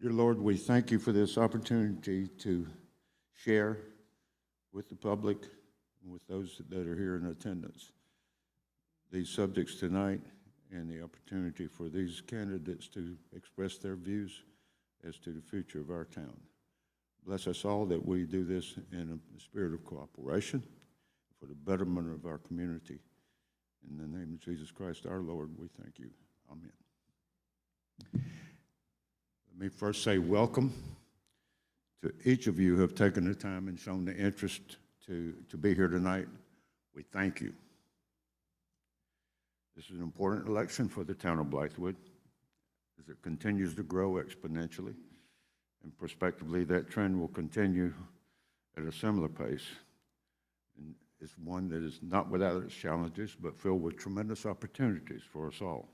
Dear Lord, we thank you for this opportunity to share with the public and with those that are here in attendance these subjects tonight and the opportunity for these candidates to express their views as to the future of our town. Bless us all that we do this in a spirit of cooperation for the betterment of our community. In the name of Jesus Christ, our Lord, we thank you. Amen. Let me first say welcome to each of you who have taken the time and shown the interest to be here tonight. We thank you. This is an important election for the town of Blythewood as it continues to grow exponentially, and prospectively that trend will continue at a similar pace. And it's one that is not without its challenges, but filled with tremendous opportunities for us all.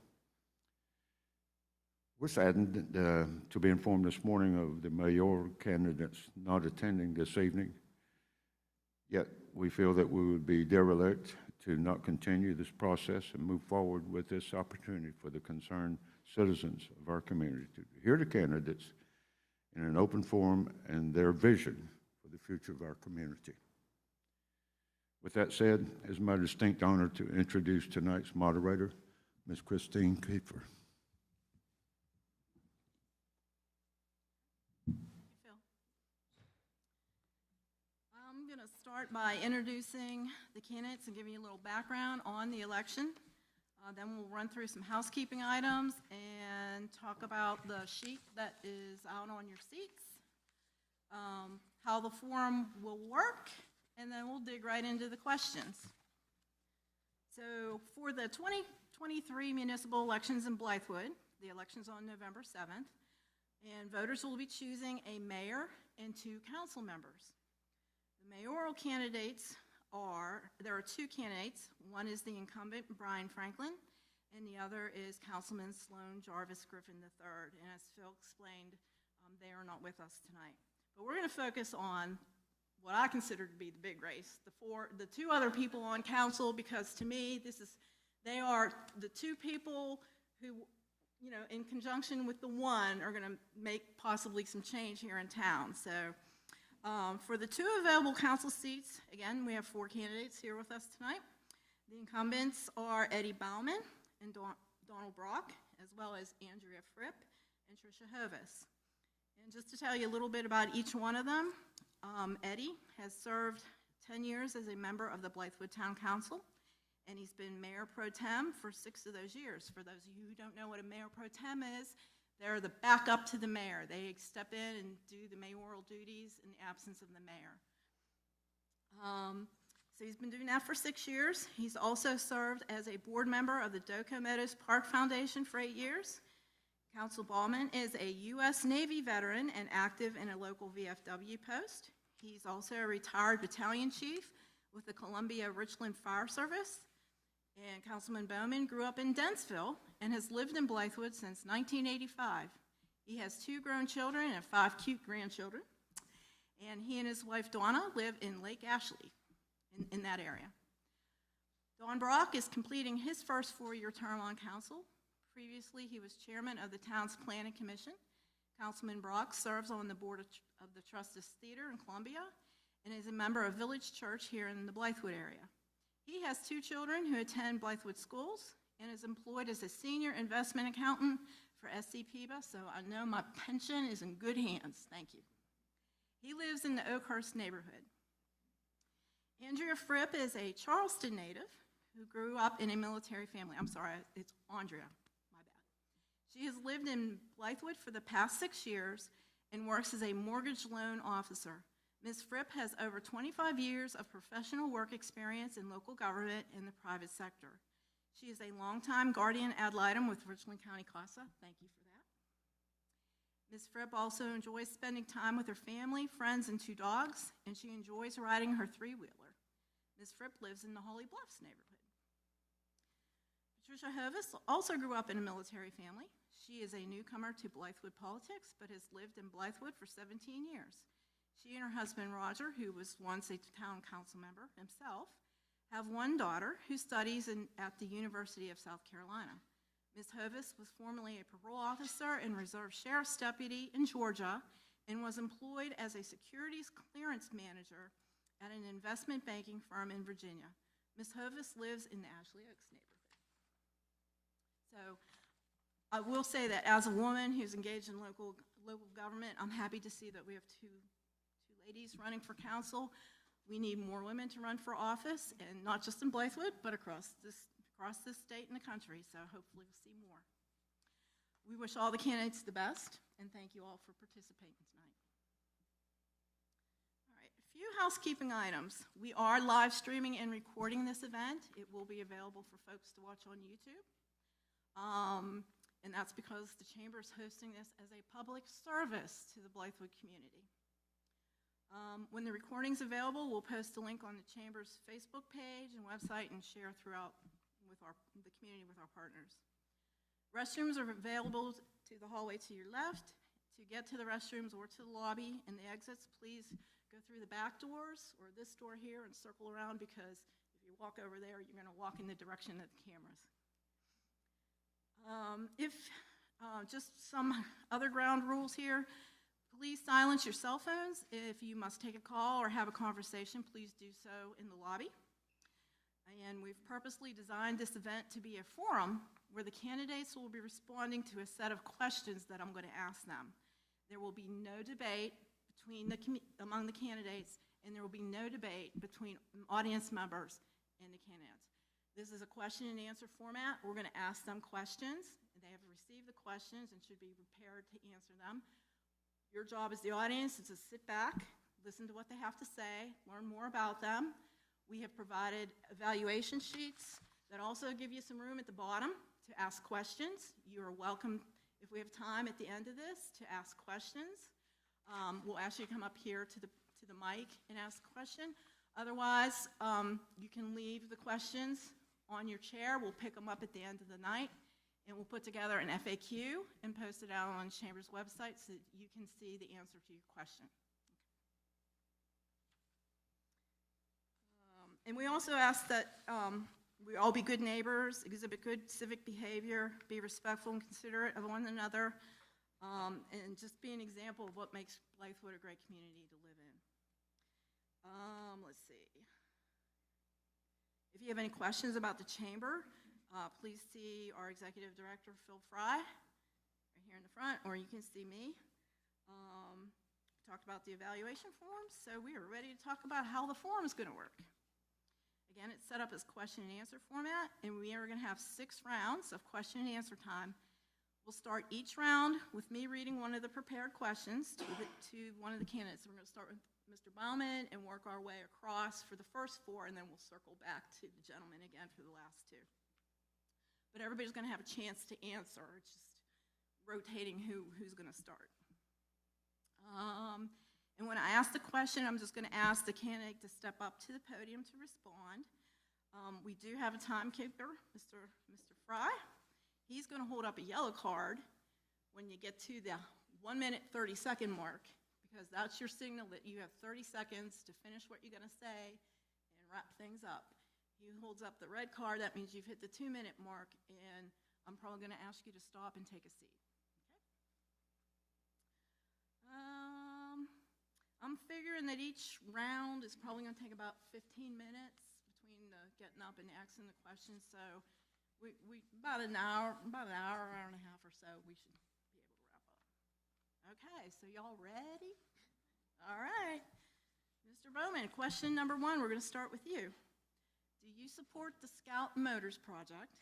We're saddened to be informed this morning of the mayoral candidates not attending this evening, yet we feel that we would be derelict to not continue this process and move forward with this opportunity for the concerned citizens of our community to hear the candidates in an open forum and their vision for the future of our community. With that said, it's my distinct honor to introduce tonight's moderator, Ms. Christine Kiefer. I'm going to start by introducing the candidates and giving you a little background on the election. Then we'll run through some housekeeping items and talk about the sheet that is out on your seats, how the forum will work, and then we'll dig right into the questions. So for the 2023 municipal elections in Blythewood, the election's on November 7th, and voters will be choosing a mayor and 2 council members. The mayoral candidates there are 2 candidates. One is the incumbent, Brian Franklin, and the other is Councilman Sloan Jarvis Griffin III. And as Phil explained, they are not with us tonight. But we're going to focus on what I consider to be the big race, the 2 other people on council, because to me, they are the 2 people who, you know, in conjunction with the one, are going to make possibly some change here in town. So for the 2 available council seats, again, we have 4 candidates here with us tonight. The incumbents are Eddie Bauman and Donald Brock, as well as Andrea Fripp and Tricia Hovis. And just to tell you a little bit about each one of them, Eddie has served 10 years as a member of the Blythewood Town Council, and he's been mayor pro tem for 6 of those years. For those of you who don't know what a mayor pro tem is, they're the backup to the mayor. They step in and do the mayoral duties in the absence of the mayor. So he's been doing that for 6 years. He's also served as a board member of the Doco Meadows Park Foundation for 8 years. Council Bauman is a U.S. Navy veteran and active in a local VFW post. He's also a retired battalion chief with the Columbia Richland Fire Service. And Councilman Bowman grew up in Dentsville and has lived in Blythewood since 1985. He has 2 grown children and 5 cute grandchildren. And he and his wife, Donna, live in Lake Ashley, in that area. Don Brock is completing his first 4-year term on council. Previously, he was chairman of the town's planning commission. Councilman Brock serves on the board of the Trustis Theater in Columbia and is a member of Village Church here in the Blythewood area. He has 2 children who attend Blythewood schools and is employed as a senior investment accountant for SCPBA, so I know my pension is in good hands. Thank you. He lives in the Oakhurst neighborhood. Andrea Fripp is a Charleston native who grew up in a military family. I'm sorry, it's Andrea, my bad. She has lived in Blythewood for the past 6 years and works as a mortgage loan officer. Ms. Fripp has over 25 years of professional work experience in local government and the private sector. She is a longtime guardian ad litem with Richland County CASA. Thank you for that. Ms. Fripp also enjoys spending time with her family, friends, and 2 dogs, and she enjoys riding her 3-wheeler. Ms. Fripp lives in the Holly Bluffs neighborhood. Patricia Hovis also grew up in a military family. She is a newcomer to Blythewood politics, but has lived in Blythewood for 17 years. She and her husband, Roger, who was once a town council member himself, have 1 daughter who studies at the University of South Carolina. Ms. Hovis was formerly a parole officer and reserve sheriff's deputy in Georgia and was employed as a securities clearance manager at an investment banking firm in Virginia. Ms. Hovis lives in the Ashley Oaks neighborhood. So I will say that as a woman who's engaged in local government, I'm happy to see that we have two ladies running for council. We need more women to run for office, and not just in Blythewood, but across this state and the country, so hopefully we'll see more. We wish all the candidates the best, and thank you all for participating tonight. All right, a few housekeeping items. We are live streaming and recording this event. It will be available for folks to watch on YouTube. And that's because the Chamber is hosting this as a public service to the Blythewood community. When the recording's available, we'll post a link on the Chamber's Facebook page and website and share throughout with the community with our partners. Restrooms are available to the hallway to your left. To get to the restrooms or to the lobby and the exits, please go through the back doors or this door here and circle around, because if you walk over there, you're going to walk in the direction of the cameras. Just some other ground rules here. Please silence your cell phones. If you must take a call or have a conversation, please do so in the lobby. And we've purposely designed this event to be a forum where the candidates will be responding to a set of questions that I'm going to ask them. There will be no debate among the candidates, and there will be no debate between audience members and the candidates. This is a question and answer format. We're going to ask them questions. They have received the questions and should be prepared to answer them. Your job as the audience is to sit back, listen to what they have to say, learn more about them. We have provided evaluation sheets that also give you some room at the bottom to ask questions. You are welcome, if we have time at the end of this, to ask questions. We'll ask you to come up here to the mic and ask a question. Otherwise, you can leave the questions on your chair. We'll pick them up at the end of the night, and we'll put together an FAQ and post it out on Chamber's website so that you can see the answer to your question. And we also ask that we all be good neighbors, exhibit good civic behavior, be respectful and considerate of one another, and just be an example of what makes Blythewood a great community to live in. Let's see. If you have any questions about the Chamber, please see our Executive Director, Phil Fry, right here in the front, or you can see me. We talked about the evaluation forms, so we are ready to talk about how the forum is going to work. Again, it's set up as question and answer format, and we are going to have 6 rounds of question and answer time. We'll start each round with me reading one of the prepared questions to one of the candidates. So we're going to start with Mr. Bauman and work our way across for the first 4, and then we'll circle back to the gentleman again for the last 2. But everybody's going to have a chance to answer. It's just rotating who's going to start. And when I ask the question, I'm just going to ask the candidate to step up to the podium to respond. We do have a timekeeper, Mr. Fry. He's going to hold up a yellow card when you get to the 1-minute 30-second mark, because that's your signal that you have 30 seconds to finish what you're going to say and wrap things up. He holds up the red card. That means you've hit the 2-minute mark, and I'm probably going to ask you to stop and take a seat. Okay? I'm figuring that each round is probably going to take about 15 minutes between getting up and asking the questions. So we about an hour and a half or so, we should be able to wrap up. Okay, so y'all ready? All right. Mr. Bowman, question number 1, we're going to start with you. Do you support the Scout Motors project?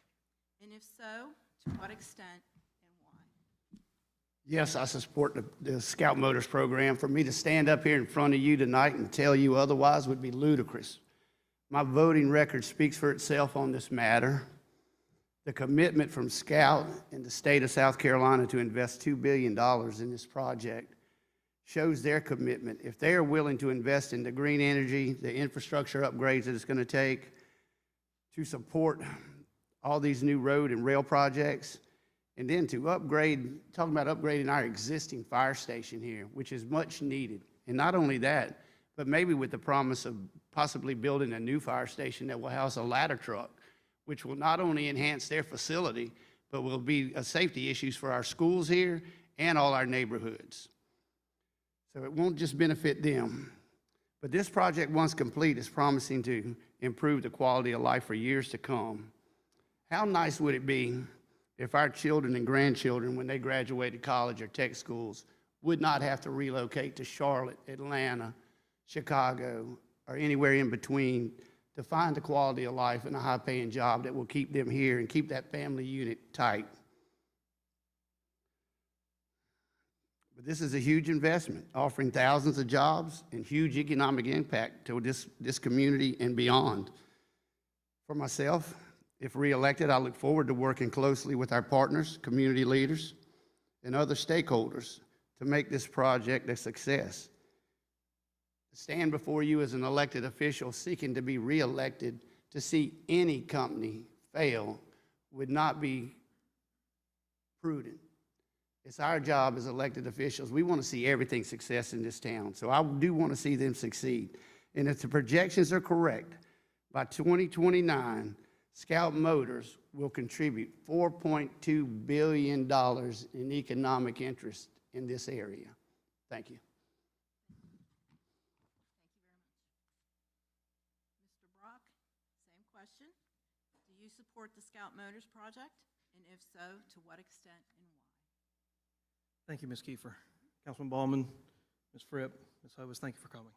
And if so, to what extent and why? Yes, I support the Scout Motors program. For me to stand up here in front of you tonight and tell you otherwise would be ludicrous. My voting record speaks for itself on this matter. The commitment from Scout and the state of South Carolina to invest $2 billion in this project shows their commitment. If they are willing to invest in the green energy, the infrastructure upgrades that it's going to take to support all these new road and rail projects, and then to upgrade, talking about upgrading our existing fire station here, which is much needed. And not only that, but maybe with the promise of possibly building a new fire station that will house a ladder truck, which will not only enhance their facility, but will be safety issues for our schools here and all our neighborhoods. So it won't just benefit them. But this project, once complete, is promising to improve the quality of life for years to come. How nice would it be if our children and grandchildren, when they graduated college or tech schools, would not have to relocate to Charlotte, Atlanta, Chicago, or anywhere in between to find the quality of life and a high-paying job that will keep them here and keep that family unit tight. But this is a huge investment, offering thousands of jobs and huge economic impact to this community and beyond. For myself, if reelected, I look forward to working closely with our partners, community leaders, and other stakeholders to make this project a success. To stand before you as an elected official seeking to be reelected to see any company fail would not be prudent. It's our job as elected officials. We want to see everything success in this town. So I do want to see them succeed. And if the projections are correct, by 2029, Scout Motors will contribute $4.2 billion in economic interest in this area. Thank you. Mr. Brock, same question. Do you support the Scout Motors project? And if so, to what extent and why? Thank you, Ms. Kiefer. Councilman Ballman, Ms. Fripp, Ms. Hovis, thank you for coming.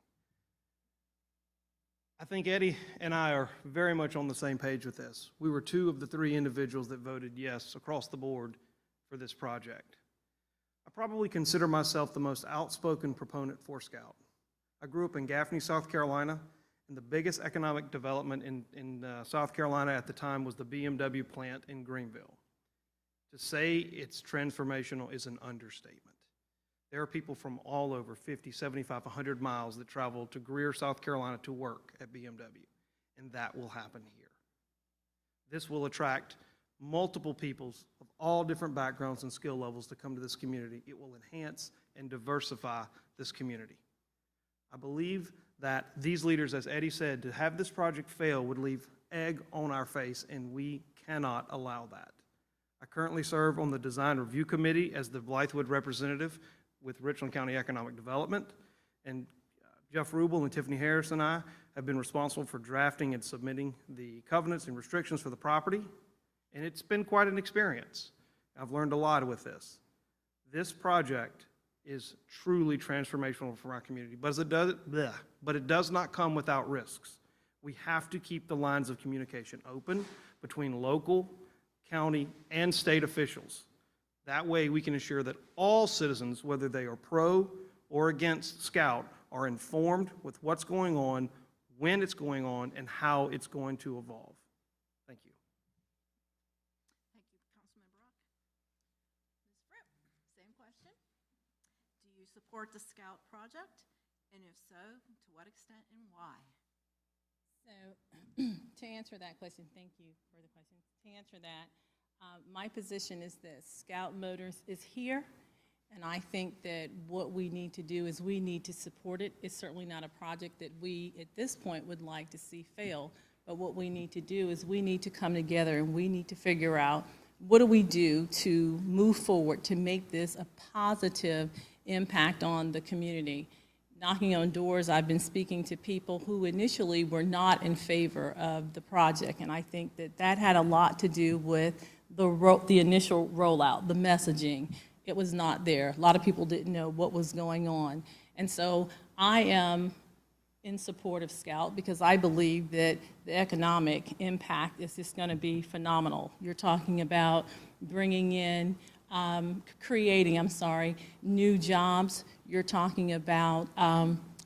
I think Eddie and I are very much on the same page with this. We were two of the three individuals that voted yes across the board for this project. I probably consider myself the most outspoken proponent for Scout. I grew up in Gaffney, South Carolina, and the biggest economic development in South Carolina at the time was the BMW plant in Greenville. To say it's transformational is an understatement. There are people from all over 50, 75, 100 miles that travel to Greer, South Carolina to work at BMW, and that will happen here. This will attract multiple peoples of all different backgrounds and skill levels to come to this community. It will enhance and diversify this community. I believe that these leaders, as Eddie said, to have this project fail would leave egg on our face, and we cannot allow that. I currently serve on the Design Review Committee as the Blythewood representative with Richland County Economic Development, and Jeff Rubel and Tiffany Harris and I have been responsible for drafting and submitting the covenants and restrictions for the property, and it's been quite an experience. I've learned a lot with this. This project is truly transformational for our community, but it does not come without risks. We have to keep the lines of communication open between local, county, and state officials. That way we can ensure that all citizens, whether they are pro or against Scout, are informed with what's going on, when it's going on, and how it's going to evolve. Thank you. Thank you, Councilman Brock. Ms. Fripp, same question. Do you support the Scout project? And if so, to what extent and why? So to answer that question, thank you for the question. To answer that, my position is this: Scout Motors is here, and I think that what we need to do is we need to support it. It's certainly not a project that we, at this point, would like to see fail, but what we need to do is we need to come together and we need to figure out what do we do to move forward to make this a positive impact on the community. Knocking on doors, I've been speaking to people who initially were not in favor of the project, and I think that that had a lot to do with the initial rollout, the messaging. It was not there. A lot of people didn't know what was going on. And so I am in support of Scout because I believe that the economic impact is just going to be phenomenal. You're talking about bringing in, creating new jobs. You're talking about,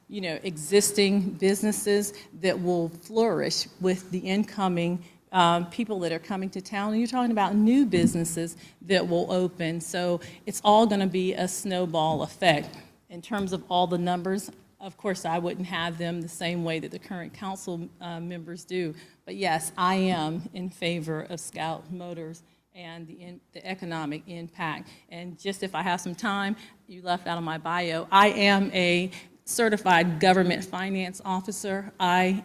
existing businesses that will flourish with the incoming people that are coming to town. And you're talking about new businesses that will open. So it's all going to be a snowball effect. In terms of all the numbers, of course, I wouldn't have them the same way that the current council members do. But yes, I am in favor of Scout Motors and the economic impact. And just if I have some time, you left out of my bio, I am a certified government finance officer. I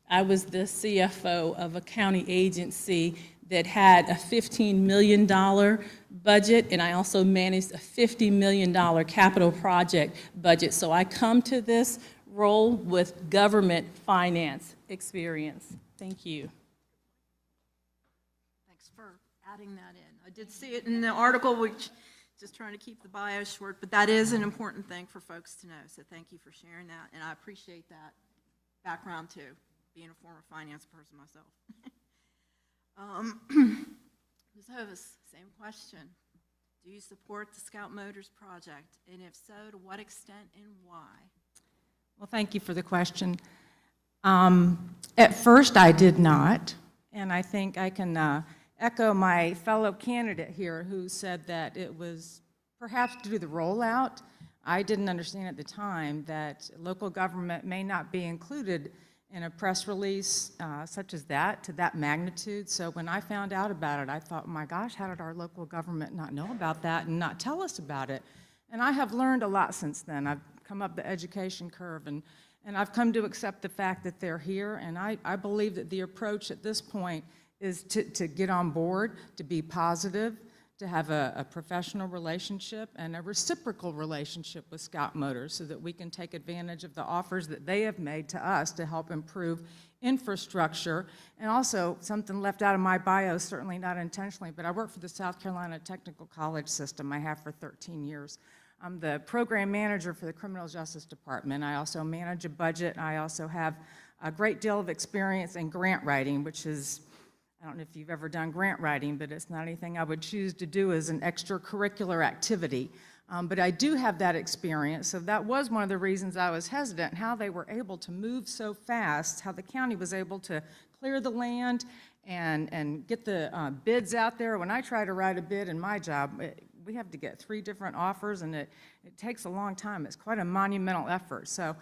was the CFO of a county agency that had a $15 million budget, and I also managed a $50 million capital project budget. So I come to this role with government finance experience. Thank you. Thanks for adding that in. I did see it in the article, which, just trying to keep the bio short, but that is an important thing for folks to know. So thank you for sharing that, and I appreciate that background too, being a former finance person myself. Ms. Hovis, same question. Do you support the Scout Motors project? And if so, to what extent and why? Well, thank you for the question. At first, I did not, and I think I can echo my fellow candidate here who said that it was perhaps due to the rollout. I didn't understand at the time that local government may not be included in a press release such as that, to that magnitude. So when I found out about it, I thought, oh my gosh, how did our local government not know about that and not tell us about it? And I have learned a lot since then. I've come up the education curve, and I've come to accept the fact that they're here, and I believe that the approach at this point is to get on board, to be positive, to have a professional relationship and a reciprocal relationship with Scout Motors so that we can take advantage of the offers that they have made to us to help improve infrastructure. And also, something left out of my bio, certainly not intentionally, but I work for the South Carolina Technical College System. I have for 13 years. I'm the program manager for the Criminal Justice Department. I also manage a budget. I also have a great deal of experience in grant writing, which is, I don't know if you've ever done grant writing, but it's not anything I would choose to do as an extracurricular activity. But I do have that experience, so that was one of the reasons I was hesitant, how they were able to move so fast, how the county was able to clear the land and get the bids out there. When I try to write a bid in my job, we have to get 3 different offers, and it takes a long time. It's quite a monumental effort. So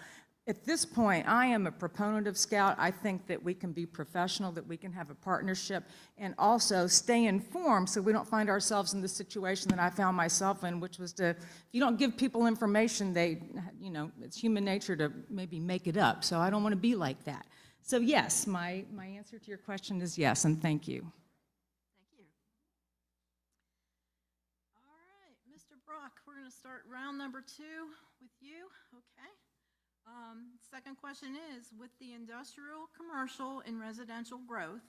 at this point, I am a proponent of Scout. I think that we can be professional, that we can have a partnership, and also stay informed so we don't find ourselves in the situation that I found myself in, which was to, if you don't give people information, they, you know, it's human nature to maybe make it up. So I don't want to be like that. So yes, my answer to your question is yes, and thank you. Thank you. All right, Mr. Brock, we're going to start round number 2 with you. Okay. Second question is, with the industrial, commercial, and residential growth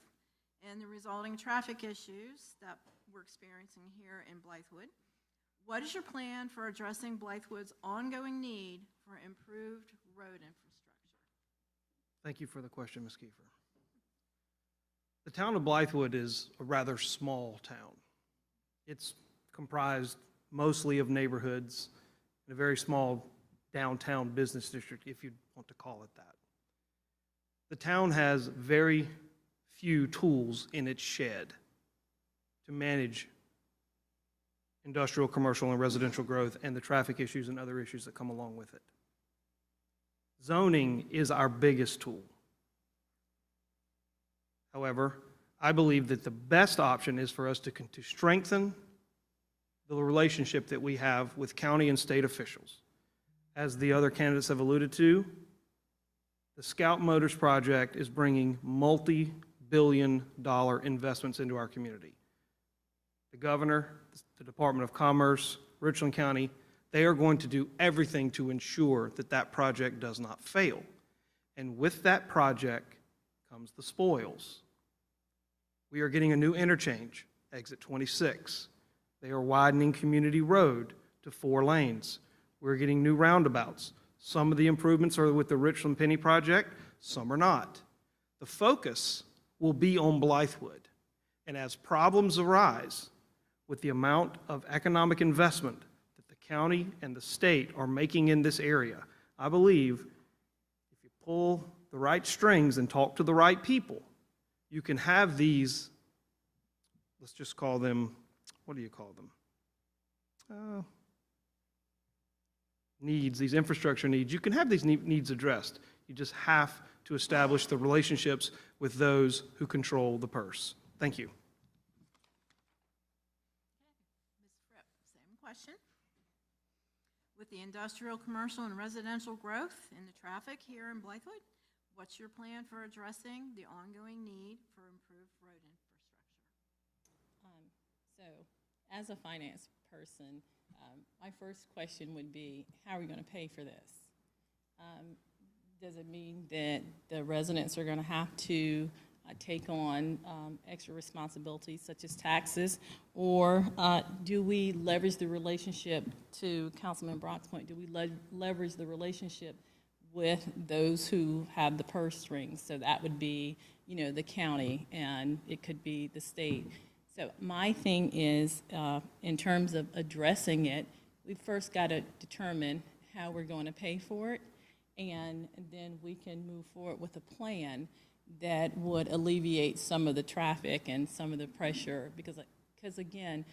and the resulting traffic issues that we're experiencing here in Blythewood, what is your plan for addressing Blythewood's ongoing need for improved road infrastructure? Thank you for the question, Ms. Kiefer. The town of Blythewood is a rather small town. It's comprised mostly of neighborhoods and a very small downtown business district, if you want to call it that. The town has very few tools in its shed to manage industrial, commercial, and residential growth and the traffic issues and other issues that come along with it. Zoning is our biggest tool. However, I believe that the best option is for us to strengthen the relationship that we have with county and state officials. As the other candidates have alluded to, the Scout Motors project is bringing multi-billion-dollar investments into our community. The governor, the Department of Commerce, Richland County, they are going to do everything to ensure that that project does not fail. And with that project comes the spoils. We are getting a new interchange, exit 26. They are widening Community Road to 4 lanes. We're getting new roundabouts. Some of the improvements are with the Richland Penny project, some are not. The focus will be on Blythewood. And as problems arise with the amount of economic investment that the county and the state are making in this area, I believe if you pull the right strings and talk to the right people, you can have these, let's just call them, what do you call them? Needs, these infrastructure needs. You can have these needs addressed. You just have to establish the relationships with those who control the purse. Thank you. Ms. Fripp, same question. With the industrial, commercial, and residential growth and the traffic here in Blythewood, what's your plan for addressing the ongoing need for improved road infrastructure? as a finance person, my first question would be, how are we going to pay for this? Does it mean that the residents are going to have to take on extra responsibilities such as taxes? Or do we leverage the relationship, to Councilman Brock's point, do we leverage the relationship with those who have the purse strings? So that would be, the county, and it could be the state. So my thing is, in terms of addressing it, we've first got to determine how we're going to pay for it, and then we can move forward with a plan that would alleviate some of the traffic and some of the pressure, because again,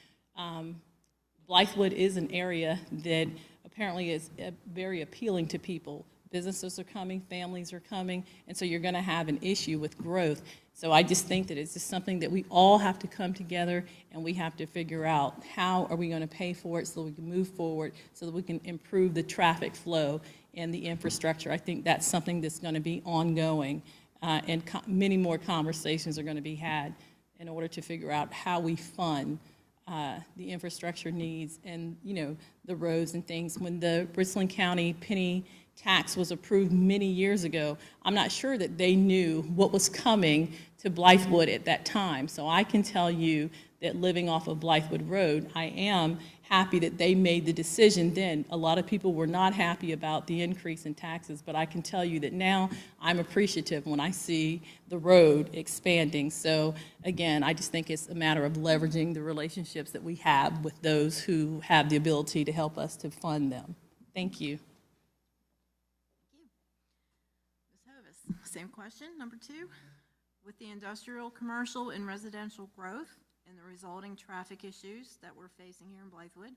Blythewood is an area that apparently is very appealing to people. Businesses are coming, families are coming, and so you're going to have an issue with growth. So I just think that it's just something that we all have to come together, and we have to figure out how are we going to pay for it so that we can move forward, so that we can improve the traffic flow and the infrastructure. I think that's something that's going to be ongoing, and many more conversations are going to be had in order to figure out how we fund the infrastructure needs and, the roads and things. When the Richland County penny tax was approved many years ago, I'm not sure that they knew what was coming to Blythewood at that time. So I can tell you that living off of Blythewood Road, I am happy that they made the decision then. A lot of people were not happy about the increase in taxes, but I can tell you that now I'm appreciative when I see the road expanding. So again, I just think it's a matter of leveraging the relationships that we have with those who have the ability to help us to fund them. Thank you. Ms. Hovis, same question, number 2. With the industrial, commercial, and residential growth and the resulting traffic issues that we're facing here in Blythewood,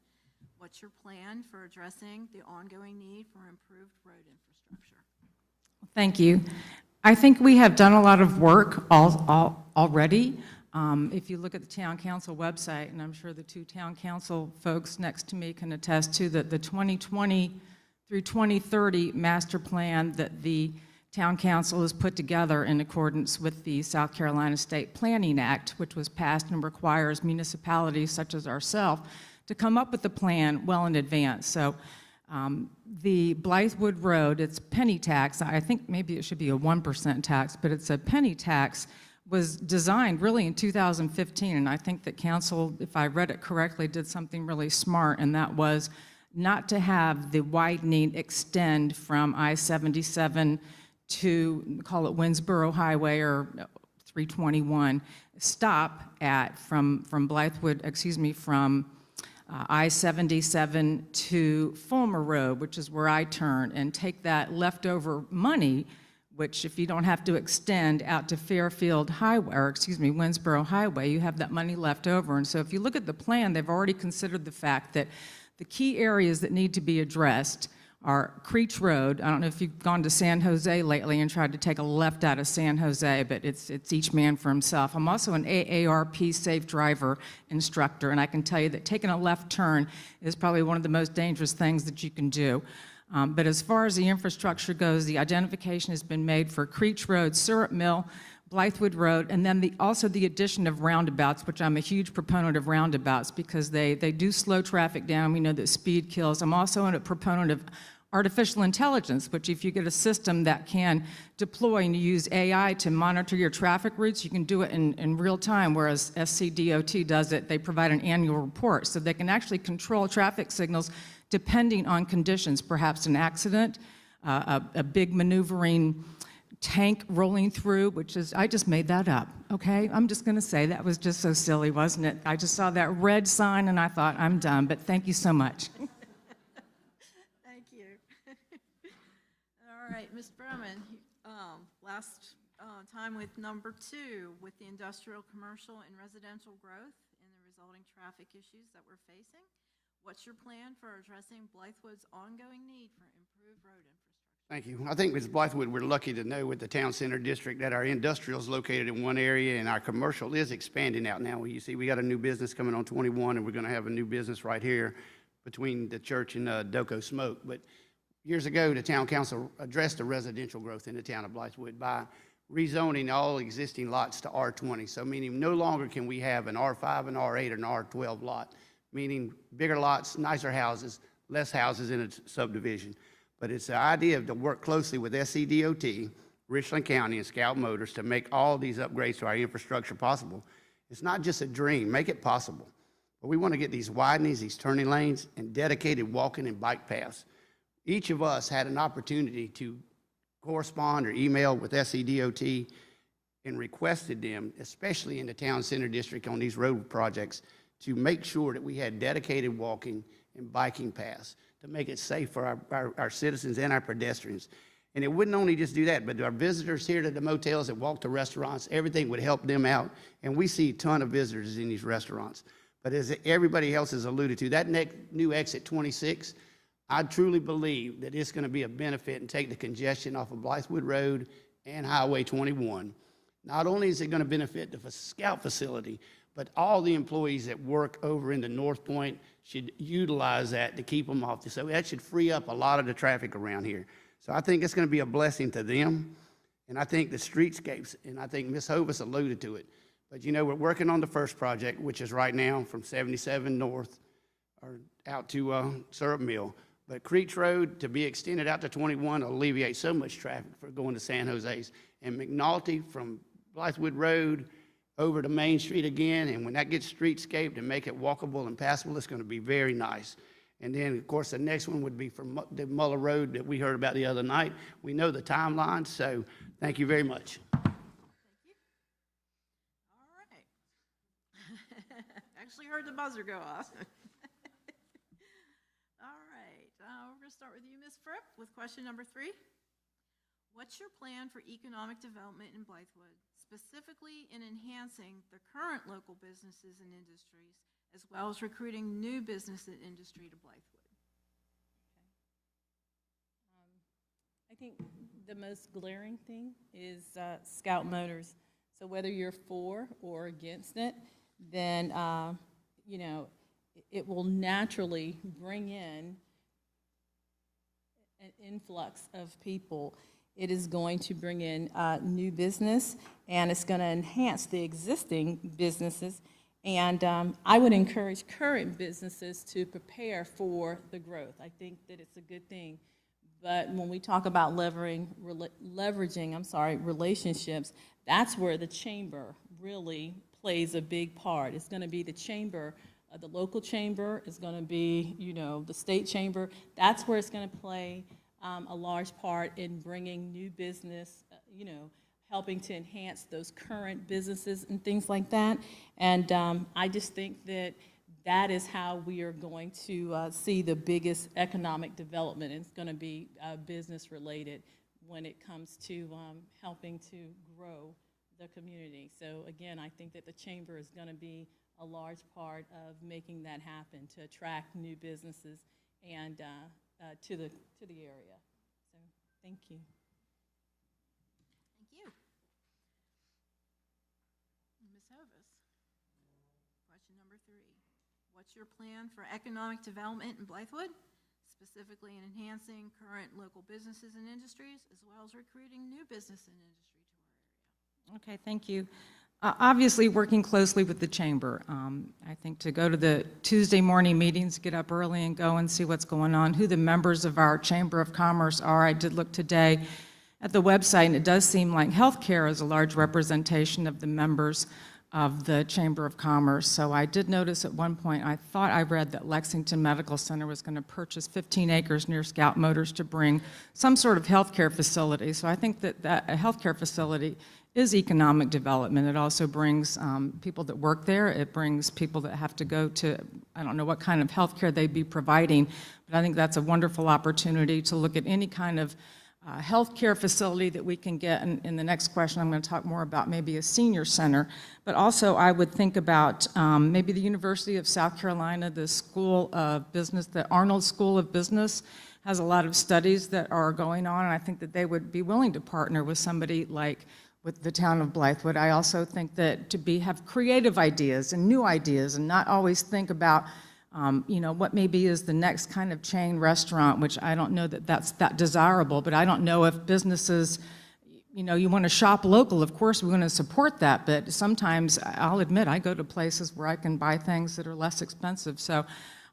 what's your plan for addressing the ongoing need for improved road infrastructure? Thank you. I think we have done a lot of work already. If you look at the town council website, and I'm sure the 2 town council folks next to me can attest to that, the 2020 through 2030 master plan that the town council has put together in accordance with the South Carolina State Planning Act, which was passed and requires municipalities such as ourselves to come up with a plan well in advance. So the Blythewood Road, it's penny tax. I think maybe it should be a 1% tax, but it's a penny tax, was designed really in 2015, and I think that council, if I read it correctly, did something really smart, and that was not to have the widening extend from I-77 to, call it Winsboro Highway or 321, stop at from Blythewood, from I-77 to Fulmer Road, which is where I turn, and take that leftover money, which if you don't have to extend out to Fairfield Highway, or Winsboro Highway, you have that money left over. And so if you look at the plan, they've already considered the fact that the key areas that need to be addressed are Creech Road. I don't know if you've gone to San Jose lately and tried to take a left out of San Jose, but it's each man for himself. I'm also an AARP safe driver instructor, and I can tell you that taking a left turn is probably one of the most dangerous things that you can do. But as far as the infrastructure goes, the identification has been made for Creech Road, Syrup Mill, Blythewood Road, and then also the addition of roundabouts, which I'm a huge proponent of roundabouts because they do slow traffic down. We know that speed kills. I'm also a proponent of artificial intelligence, which if you get a system that can deploy and you use AI to monitor your traffic routes, you can do it in real time, whereas SCDOT does it. They provide an annual report, so they can actually control traffic signals depending on conditions, perhaps an accident, a big maneuvering tank rolling through, which is, I just made that up, okay? I'm just gonna say that was just so silly, wasn't it? I just saw that red sign and I thought, I'm done, but thank you so much. Thank you. All right, Ms. Berman, last time with number 2, with the industrial, commercial, and residential growth and the resulting traffic issues that we're facing. What's your plan for addressing Blythewood's ongoing need for improved road infrastructure? Thank you. I think with Blythewood, we're lucky to know with the town center district that our industrial is located in one area and our commercial is expanding out now. You see, we got a new business coming on 21, and we're going to have a new business right here between the church and Doco Smoke. But years ago, the town council addressed the residential growth in the town of Blythewood by rezoning all existing lots to R20. So meaning no longer can we have an R5, an R8, or an R12 lot, meaning bigger lots, nicer houses, less houses in a subdivision. But it's the idea to work closely with SCDOT, Richland County, and Scout Motors to make all these upgrades to our infrastructure possible. It's not just a dream, make it possible. But we want to get these widenings, these turning lanes, and dedicated walking and bike paths. Each of us had an opportunity to correspond or email with SCDOT and requested them, especially in the town center district on these road projects, to make sure that we had dedicated walking and biking paths to make it safe for our citizens and our pedestrians. And it wouldn't only just do that, but our visitors here to the motels that walk to restaurants, everything would help them out. And we see a ton of visitors in these restaurants. But as everybody else has alluded to, that new exit 26, I truly believe that it's going to be a benefit and take the congestion off of Blythewood Road and Highway 21. Not only is it going to benefit the Scout facility, but all the employees that work over in the North Point should utilize that to keep them off. So that should free up a lot of the traffic around here. So I think it's going to be a blessing to them, and I think the streetscapes, and I think Ms. Hovis alluded to it. But you know, we're working on the first project, which is right now from 77 north or out to Syrup Mill. But Creech Road, to be extended out to 21, will alleviate so much traffic for going to San Jose's. And McNulty from Blythewood Road over to Main Street again, and when that gets streetscaped and make it walkable and passable, it's going to be very nice. And then, of course, the next one would be from the Muller Road that we heard about the other night. We know the timeline, so thank you very much. Thank you. All right. Actually heard the buzzer go off. All right, we're going to start with you, Ms. Fripp, with question number 3. What's your plan for economic development in Blythewood, specifically in enhancing the current local businesses and industries, as well as recruiting new business and industry to Blythewood? I think the most glaring thing is Scout Motors. So whether you're for or against it, then, you know, it will naturally bring in an influx of people. It is going to bring in new business, and it's going to enhance the existing businesses. And I would encourage current businesses to prepare for the growth. I think that it's a good thing. But when we talk about leveraging relationships, that's where the chamber really plays a big part. It's going to be the chamber, the local chamber, it's going to be, you know, the state chamber. That's where it's going to play a large part in bringing new business, you know, helping to enhance those current businesses and things like that. And I just think that that is how we are going to see the biggest economic development. It's going to be business related when it comes to helping to grow the community. So again, I think that the chamber is going to be a large part of making that happen, to attract new businesses and to the area. So thank you. Thank you. Ms. Hovis, question number 3. What's your plan for economic development in Blythewood, specifically in enhancing current local businesses and industries, as well as recruiting new business and industry to our area? Okay, thank you. Obviously, working closely with the chamber. I think to go to the Tuesday morning meetings, get up early and go and see what's going on, who the members of our Chamber of Commerce are. I did look today at the website, and it does seem like healthcare is a large representation of the members of the Chamber of Commerce. So I did notice at one point, I thought I read that Lexington Medical Center was going to purchase 15 acres near Scout Motors to bring some sort of healthcare facility. So I think that a healthcare facility is economic development. It also brings people that work there. It brings people that have to go to, I don't know what kind of healthcare they'd be providing, but I think that's a wonderful opportunity to look at any kind of healthcare facility that we can get. And in the next question, I'm going to talk more about maybe a senior center. But also, I would think about maybe the University of South Carolina, the School of Business, the Arnold School of Business has a lot of studies that are going on, and I think that they would be willing to partner with somebody like with the town of Blythewood. I also think that to have creative ideas and new ideas and not always think about you know, what maybe is the next kind of chain restaurant, which I don't know that that's that desirable, but I don't know if businesses, you know, you want to shop local, of course, we're going to support that, but sometimes, I'll admit, I go to places where I can buy things that are less expensive. So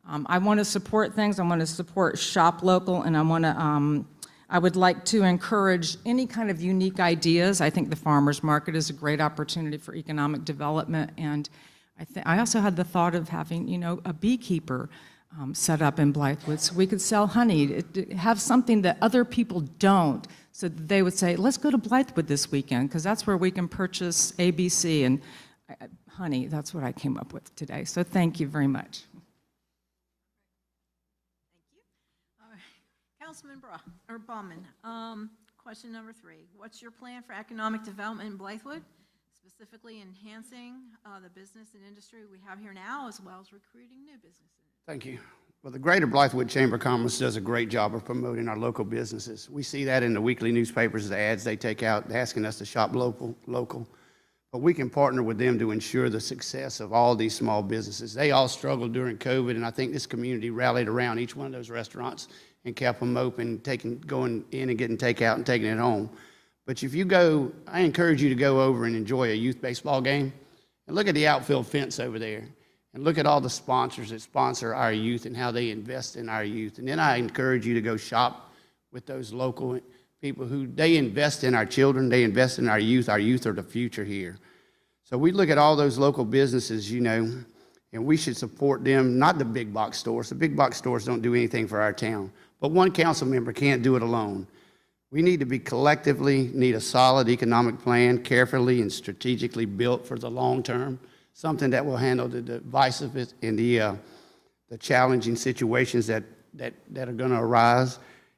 I want to support things, I want to support shop local, and I would like to encourage any kind of unique ideas. I think the farmers market is a great opportunity for economic development, and I also had the thought of having, you know, a beekeeper set up in Blythewood so we could sell honey, have something that other people don't, so that they would say, let's go to Blythewood this weekend, because that's where we can purchase ABC and honey. That's what I came up with today. So thank you very much. Thank you. All right. Councilman Baumann, question number 3. What's your plan for economic development in Blythewood, specifically enhancing the business and industry we have here now, as well as recruiting new businesses? Thank you. Well, the Greater Blythewood Chamber of Commerce does a great job of promoting our local businesses. We see that in the weekly newspapers, the ads they take out asking us to shop local. But we can partner with them to ensure the success of all these small businesses. They all struggled during COVID, and I think this community rallied around each one of those restaurants and kept them open, going in and getting takeout and taking it home. But if you go, I encourage you to go over and enjoy a youth baseball game and look at the outfield fence over there. And look at all the sponsors that sponsor our youth and how they invest in our youth. And then I encourage you to go shop with those local people who, they invest in our children, they invest in our youth. Our youth are the future here. So we look at all those local businesses, you know, and we should support them, not the big box stores. The big box stores don't do anything for our town. But one council member can't do it alone. We need to need a solid economic plan, carefully and strategically built for the long term. Something that will handle the divisive and the challenging situations that are going to arise.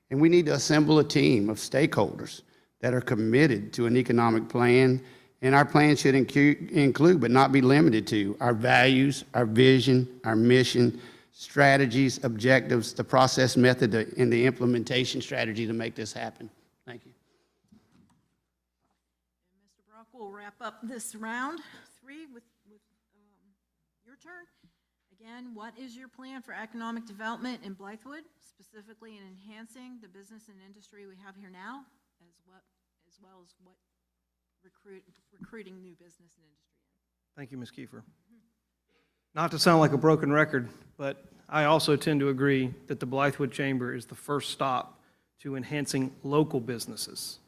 And we need to assemble a team of stakeholders that are committed to an economic plan. And our plan should include, but not be limited to, our values, our vision, our mission, strategies, objectives, the process method, and the implementation strategy to make this happen. Thank you. Mr. Brock will wrap up this round 3 with your turn. Again, what is your plan for economic development in Blythewood, specifically in enhancing the business and industry we have here now, as well as what recruiting new business and industry? Thank you, Ms. Kiefer. Not to sound like a broken record, but I also tend to agree that the Blythewood Chamber is the first stop to enhancing local businesses.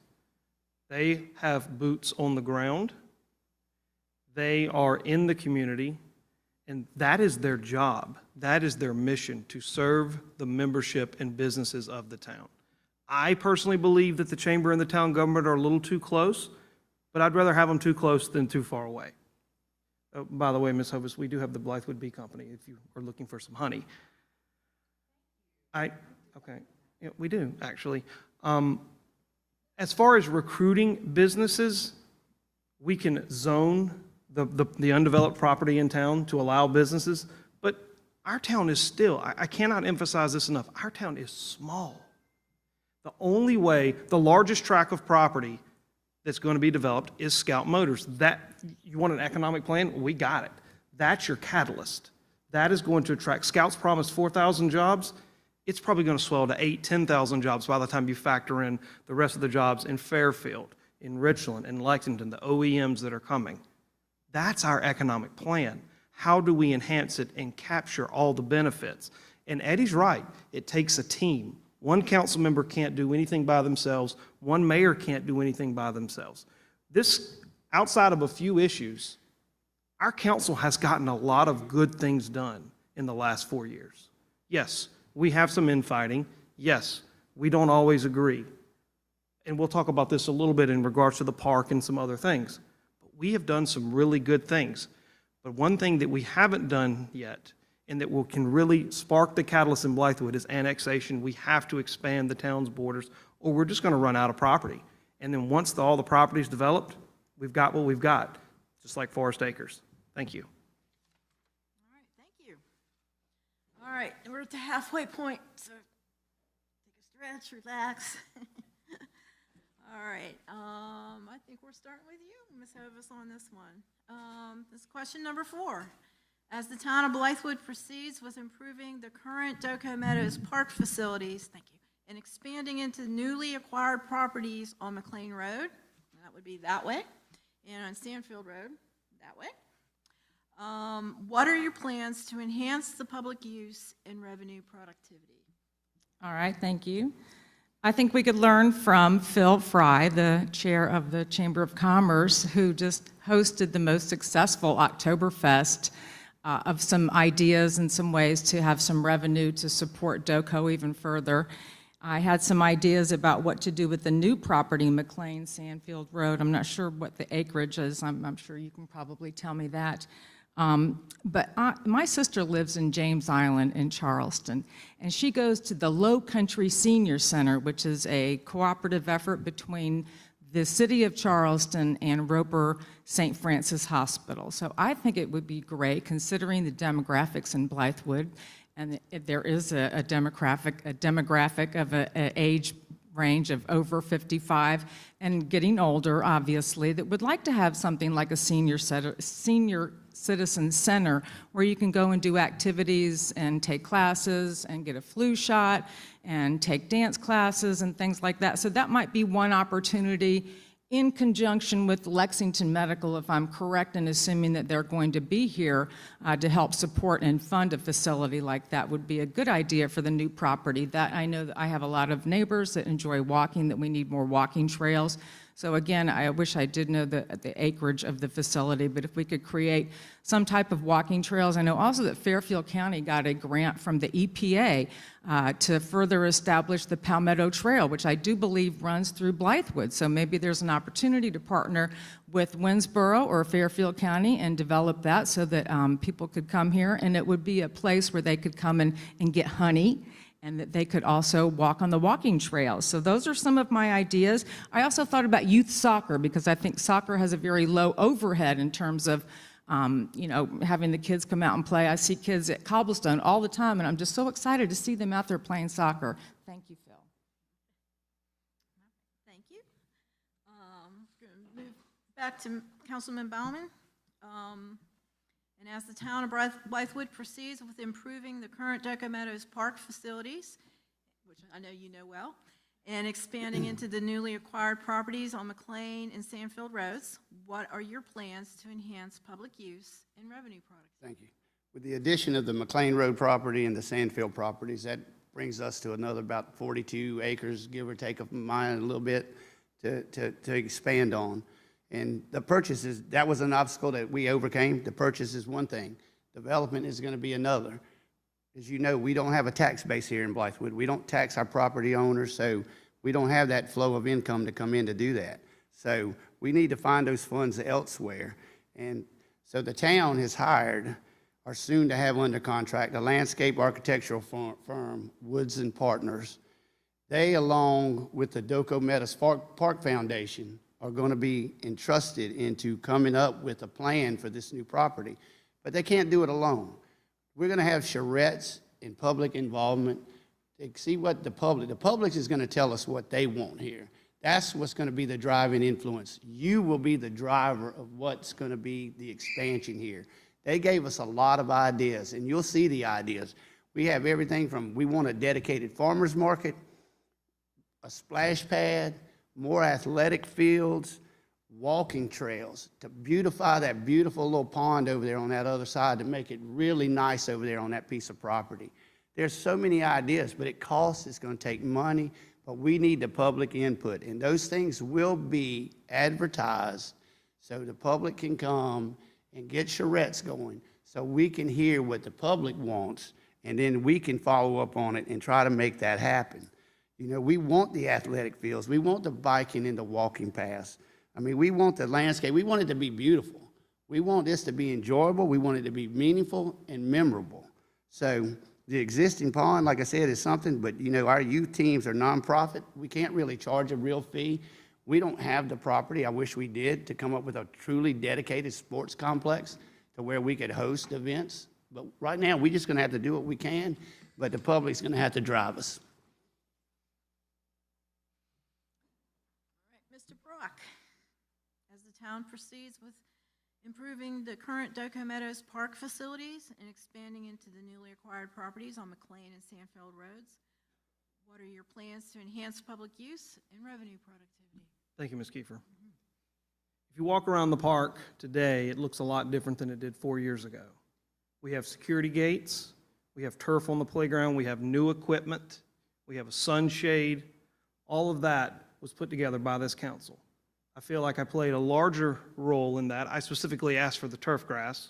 They have boots on the ground. They are in the community. And that is their job. That is their mission, to serve the membership and businesses of the town. I personally believe that the chamber and the town government are a little too close, but I'd rather have them too close than too far away. Oh, by the way, Ms. Hovis, we do have the Blythewood Bee Company if you are looking for some honey. Okay, yeah, we do, actually. As far as recruiting businesses, we can zone the undeveloped property in town to allow businesses, but our town is still, I cannot emphasize this enough, our town is small. The only way, the largest tract of property that's going to be developed is Scout Motors. That, you want an economic plan? We got it. That's your catalyst. That is going to attract, Scouts promised 4,000 jobs. It's probably going to swell to 8,000, 10,000 jobs by the time you factor in the rest of the jobs in Fairfield, in Richland, in Lexington, the OEMs that are coming. That's our economic plan. How do we enhance it and capture all the benefits? And Eddie's right. It takes a team. One council member can't do anything by themselves. One mayor can't do anything by themselves. This, outside of a few issues, our council has gotten a lot of good things done in the last 4 years. Yes, we have some infighting. Yes, we don't always agree. And we'll talk about this a little bit in regards to the park and some other things. We have done some really good things. But one thing that we haven't done yet, and that can really spark the catalyst in Blythewood, is annexation. We have to expand the town's borders, or we're just going to run out of property. And then once all the property is developed, we've got what we've got, just like Forest Acres. Thank you. All right, thank you. All right, we're at the halfway point, so take a stretch, relax. All right, I think we're starting with you, Ms. Hovis, on this one. This is question number 4. As the town of Blythewood proceeds with improving the current Doco Meadows Park facilities, and expanding into newly acquired properties on McLean Road, would be that way. And on Sandfield Road, that way. What are your plans to enhance the public use and revenue productivity? All right, thank you. I think we could learn from Phil Fry, the chair of the Chamber of Commerce, who just hosted the most successful Oktoberfest, of some ideas and some ways to have some revenue to support DOCO even further. I had some ideas about what to do with the new property, McLean Sandfield Road. I'm not sure what the acreage is. I'm sure you can probably tell me that. But my sister lives in James Island in Charleston, and she goes to the Low Country Senior Center, which is a cooperative effort between the city of Charleston and Roper St. Francis Hospital. So I think it would be great, considering the demographics in Blythewood, and there is a demographic of an age range of over 55 and getting older, obviously, that would like to have something like a senior citizen center where you can go and do activities and take classes and get a flu shot and take dance classes and things like that. So that might be one opportunity in conjunction with Lexington Medical, if I'm correct in assuming that they're going to be here to help support and fund a facility like that, would be a good idea for the new property. That I know that I have a lot of neighbors that enjoy walking, that we need more walking trails. So again, I wish I did know the acreage of the facility, but if we could create some type of walking trails. I know also that Fairfield County got a grant from the EPA to further establish the Palmetto Trail, which I do believe runs through Blythewood. So maybe there's an opportunity to partner with Winsboro or Fairfield County and develop that so that people could come here, and it would be a place where they could come and get honey, and that they could also walk on the walking trails. So those are some of my ideas. I also thought about youth soccer, because I think soccer has a very low overhead in terms of having the kids come out and play. I see kids at Cobblestone all the time, and I'm just so excited to see them out there playing soccer. Thank you, Phil. Thank you. Going to move back to Councilman Bauman. And as the town of Blythewood proceeds with improving the current DOCO Meadows Park facilities, which I know you know well, and expanding into the newly acquired properties on McLean and Sandfield Roads, what are your plans to enhance public use and revenue productivity? Thank you. With the addition of the McLean Road property and the Sandfield properties, that brings us to another about 42 acres, give or take of mine a little bit, to expand on. And the purchases, that was an obstacle that we overcame. The purchase is one thing. Development is going to be another. As you know, we don't have a tax base here in Blythewood. We don't tax our property owners, so we don't have that flow of income to come in to do that. So we need to find those funds elsewhere. And so the town has hired, or soon to have under contract, a landscape architectural firm, Woods and Partners. They, along with the DOCO Meadows Park Foundation, are going to be entrusted into coming up with a plan for this new property. But they can't do it alone. We're going to have charrettes and public involvement to see what the public is going to tell us what they want here. That's what's going to be the driving influence. You will be the driver of what's going to be the expansion here. They gave us a lot of ideas, and you'll see the ideas. We have everything from, we want a dedicated farmer's market, a splash pad, more athletic fields, walking trails, to beautify that beautiful little pond over there on that other side, to make it really nice over there on that piece of property. There's so many ideas, but it costs, it's going to take money, but we need the public input, and those things will be advertised so the public can come and get charrettes going, so we can hear what the public wants, and then we can follow up on it and try to make that happen. You know, we want the athletic fields. We want the biking and the walking paths. I mean, we want the landscape. We want it to be beautiful. We want this to be enjoyable. We want it to be meaningful and memorable. So the existing pond, like I said, is something, but, you know, our youth teams are nonprofit. We can't really charge a real fee. We don't have the property. I wish we did, to come up with a truly dedicated sports complex to where we could host events. But right now, we're just going to have to do what we can, but the public's going to have to drive us. Mr. Brock, as the town proceeds with improving the current DOCO Meadows Park facilities and expanding into the newly acquired properties on McLean and Sandfield Roads, what are your plans to enhance public use and revenue productivity? Thank you, Ms. Kiefer. If you walk around the park today, it looks a lot different than it did 4 years ago. We have security gates, we have turf on the playground, we have new equipment, we have a sunshade. All of that was put together by this council. I feel like I played a larger role in that. I specifically asked for the turf grass.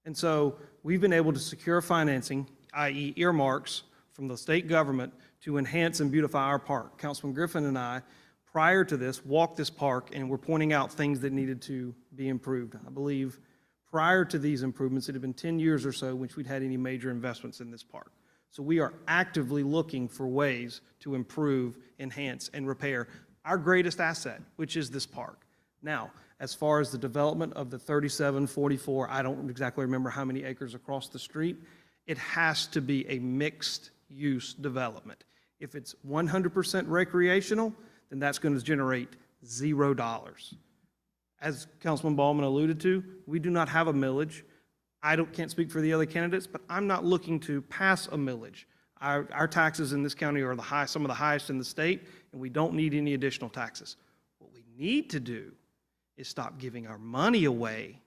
And so we've been able to secure financing, i.e. earmarks, from the state government to enhance and beautify our park. Councilman Griffin and I, prior to this, walked this park and were pointing out things that needed to be improved. I believe prior to these improvements, it had been 10 years or so which we'd had any major investments in this park. So we are actively looking for ways to improve, enhance, and repair our greatest asset, which is this park. Now, as far as the development of the 3744, I don't exactly remember how many acres across the street, it has to be a mixed-use development. If it's 100% recreational, then that's going to generate $0. As Councilman Ballman alluded to, we do not have a millage. Can't speak for the other candidates, but I'm not looking to pass a millage. Our taxes in this county are some of the highest in the state, and we don't need any additional taxes. What we need to do is stop giving our money away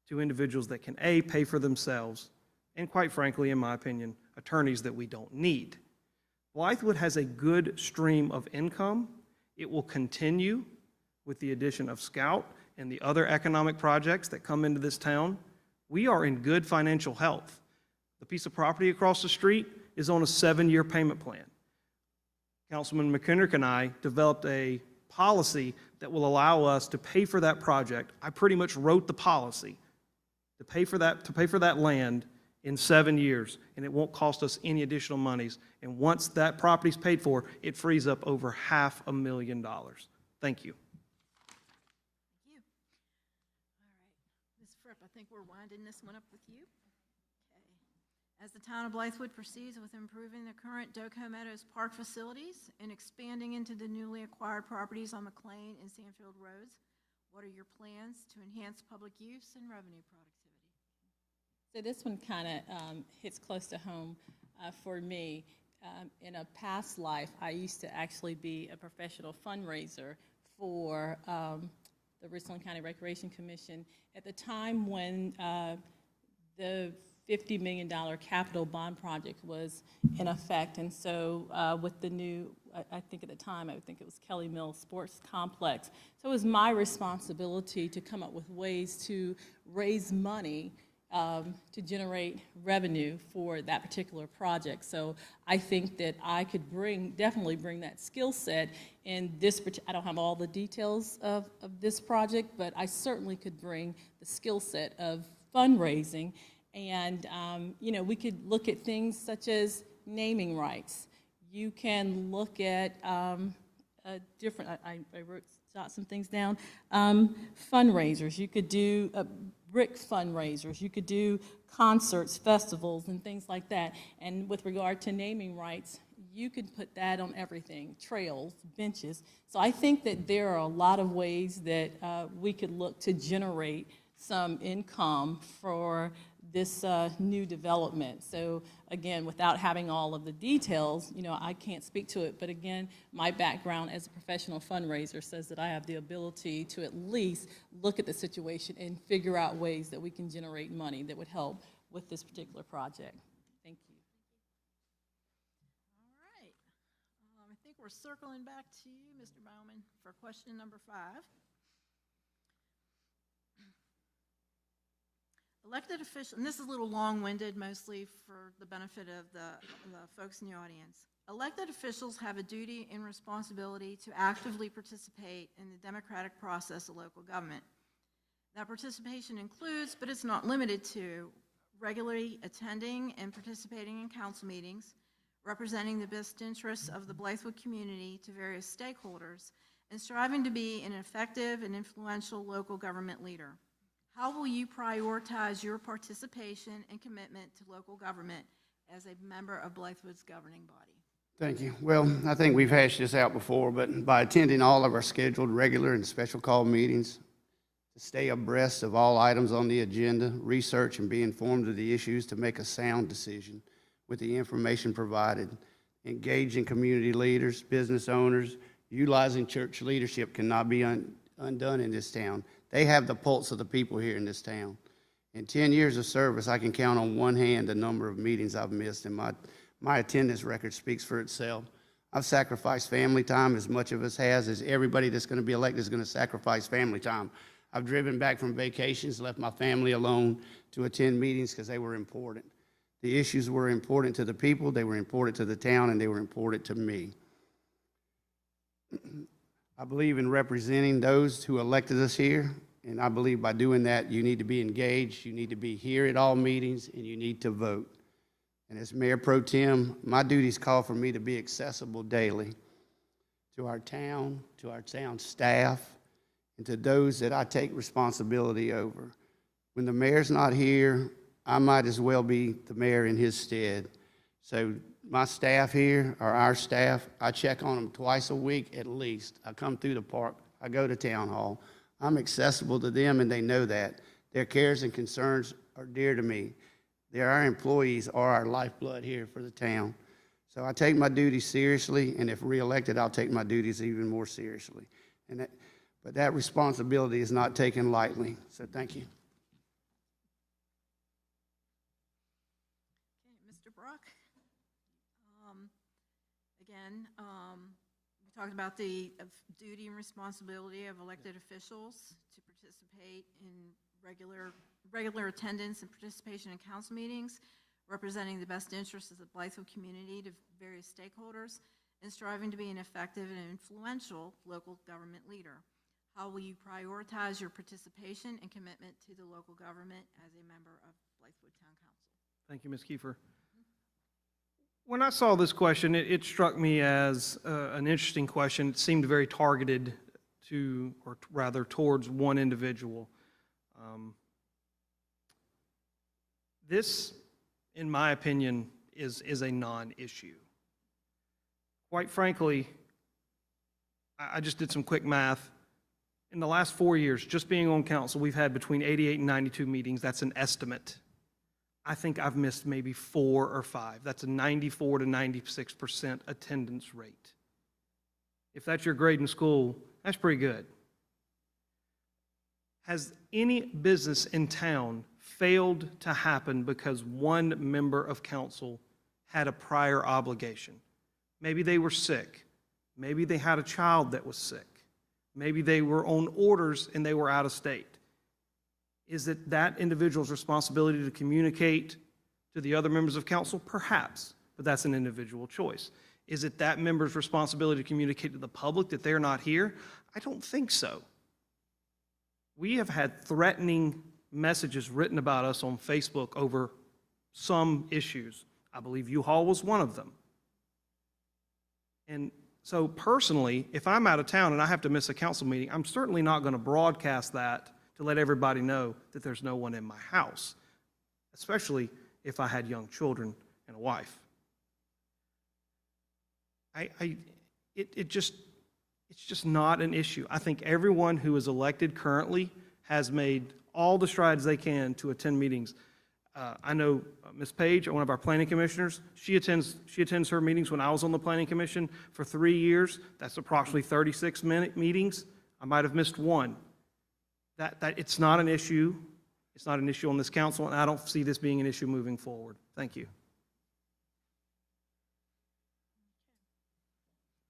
to individuals that can, A, pay for themselves, and quite frankly, in my opinion, attorneys that we don't need. Blythewood has a good stream of income. It will continue with the addition of Scout and the other economic projects that come into this town. We are in good financial health. The piece of property across the street is on a 7-year payment plan. Councilman McKendrick and I developed a policy that will allow us to pay for that project. I pretty much wrote the policy to pay for that land in 7 years, and it won't cost us any additional monies. And once that property's paid for, it frees up over $500,000. Thank you. Thank you. All right. Ms. Fripp, I think we're winding this one up with you. Okay. As the town of Blythewood proceeds with improving the current Doco Meadows Park facilities and expanding into the newly acquired properties on McLean and Sandfield Roads, what are your plans to enhance public use and revenue productivity? So this one kind of hits close to home for me. In a past life, I used to actually be a professional fundraiser for the Richland County Recreation Commission at the time when the $50 million capital bond project was in effect. And so with the new, I think at the time, I would think it was Kelly Mills Sports Complex. So it was my responsibility to come up with ways to raise money to generate revenue for that particular project. So I think that I could definitely bring that skill set in this. I don't have all the details of this project, but I certainly could bring the skill set of fundraising. And, you know, we could look at things such as naming rights. You can look at different, I wrote some things down, fundraisers. You could do brick fundraisers. You could do concerts, festivals, and things like that. And with regard to naming rights, you could put that on everything, trails, benches. So I think that there are a lot of ways that we could look to generate some income for this new development. So again, without having all of the details, you know, I can't speak to it, but again, my background as a professional fundraiser says that I have the ability to at least look at the situation and figure out ways that we can generate money that would help with this particular project. Thank you. All right. I think we're circling back to you, Mr. Baumann, for question number 5. Elected officials, and this is a little long-winded, mostly for the benefit of the folks in the audience. Elected officials have a duty and responsibility to actively participate in the democratic process of local government. That participation includes, but it's not limited to, regularly attending and participating in council meetings, representing the best interests of the Blythewood community to various stakeholders, and striving to be an effective and influential local government leader. How will you prioritize your participation and commitment to local government as a member of Blythewood's governing body? Thank you. Well, I think we've hashed this out before, but by attending all of our scheduled regular and special call meetings, to stay abreast of all items on the agenda, research and be informed of the issues to make a sound decision with the information provided, engaging community leaders, business owners, utilizing church leadership cannot be undone in this town. They have the pulse of the people here in this town. In 10 years of service, I can count on one hand the number of meetings I've missed, and my attendance record speaks for itself. I've sacrificed family time, as much of us has, as everybody that's going to be elected is going to sacrifice family time. I've driven back from vacations, left my family alone to attend meetings because they were important. The issues were important to the people, they were important to the town, and they were important to me. I believe in representing those who elected us here, and I believe by doing that, you need to be engaged, you need to be here at all meetings, and you need to vote. And as Mayor Pro Tem, my duties call for me to be accessible daily to our town staff, and to those that I take responsibility over. When the mayor's not here, I might as well be the mayor in his stead. So my staff here, or our staff, I check on them twice a week at least. I come through the park, I go to town hall. I'm accessible to them, and they know that. Their cares and concerns are dear to me. They're our employees, are our lifeblood here for the town. So I take my duties seriously, and if reelected, I'll take my duties even more seriously. But that responsibility is not taken lightly, so thank you. Okay, Mr. Brock. Again, we talked about the duty and responsibility of elected officials to participate in regular attendance and participation in council meetings, representing the best interests of the Blythewood community to various stakeholders, and striving to be an effective and influential local government leader. How will you prioritize your participation and commitment to the local government as a member of Blythewood Town Council? Thank you, Ms. Kiefer. When I saw this question, it struck me as an interesting question. It seemed very targeted to, or rather towards one individual. This, in my opinion, is a non-issue. Quite frankly, I just did some quick math. In the last 4 years, just being on council, we've had between 88 and 92 meetings. That's an estimate. I think I've missed maybe 4 or 5. That's a 94 to 96% attendance rate. If that's your grade in school, that's pretty good. Has any business in town failed to happen because one member of council had a prior obligation? Maybe they were sick. Maybe they had a child that was sick. Maybe they were on orders and they were out of state. Is it that individual's responsibility to communicate to the other members of council? Perhaps, but that's an individual choice. Is it that member's responsibility to communicate to the public that they're not here? I don't think so. We have had threatening messages written about us on Facebook over some issues. I believe U-Haul was one of them. And so personally, if I'm out of town and I have to miss a council meeting, I'm certainly not going to broadcast that to let everybody know that there's no one in my house, especially if I had young children and a wife. It's just not an issue. I think everyone who is elected currently has made all the strides they can to attend meetings. I know Ms. Page, one of our planning commissioners, she attends her meetings. When I was on the planning commission for 3 years, that's approximately 36-minute meetings. I might have missed one. It's not an issue. It's not an issue on this council, and I don't see this being an issue moving forward. Thank you.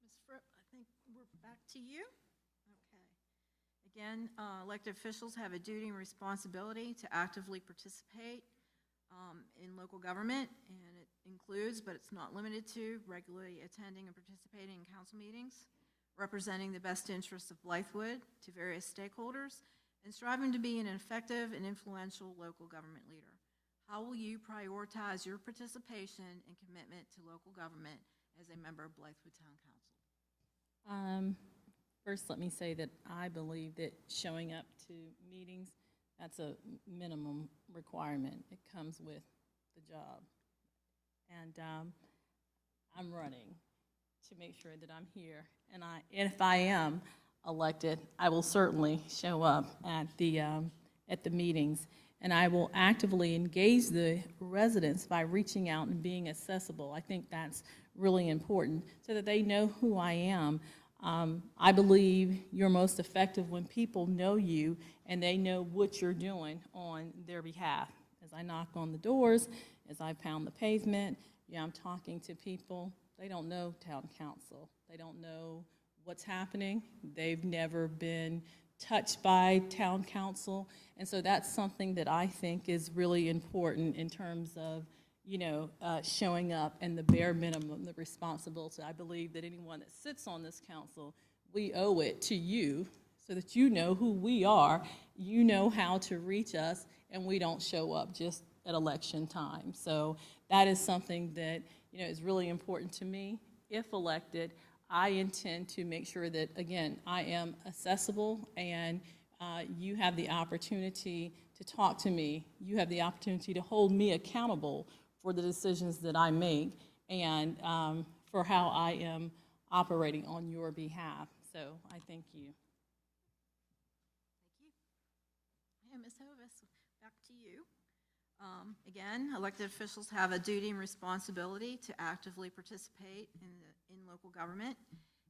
Ms. Fripp, I think we're back to you. Okay. Again, elected officials have a duty and responsibility to actively participate in local government, and it includes, but it's not limited to, regularly attending and participating in council meetings, representing the best interests of Blythewood to various stakeholders, and striving to be an effective and influential local government leader. How will you prioritize your participation and commitment to local government as a member of Blythewood Town Council? First, let me say that I believe that showing up to meetings, that's a minimum requirement. It comes with the job. And I'm running to make sure that I'm here. And if I am elected, I will certainly show up at the meetings. And I will actively engage the residents by reaching out and being accessible. I think that's really important so that they know who I am. I believe you're most effective when people know you and they know what you're doing on their behalf. As I knock on the doors, as I pound the pavement, I'm talking to people. They don't know town council. They don't know what's happening. They've never been touched by town council. And so that's something that I think is really important in terms of, showing up and the bare minimum, the responsibility. I believe that anyone that sits on this council, we owe it to you so that you know who we are, you know how to reach us, and we don't show up just at election time. So that is something that, is really important to me. If elected, I intend to make sure that, again, I am accessible and you have the opportunity to talk to me. You have the opportunity to hold me accountable for the decisions that I make and for how I am operating on your behalf. So I thank you. Thank you. And Ms. Hovis, back to you. Again, elected officials have a duty and responsibility to actively participate in local government,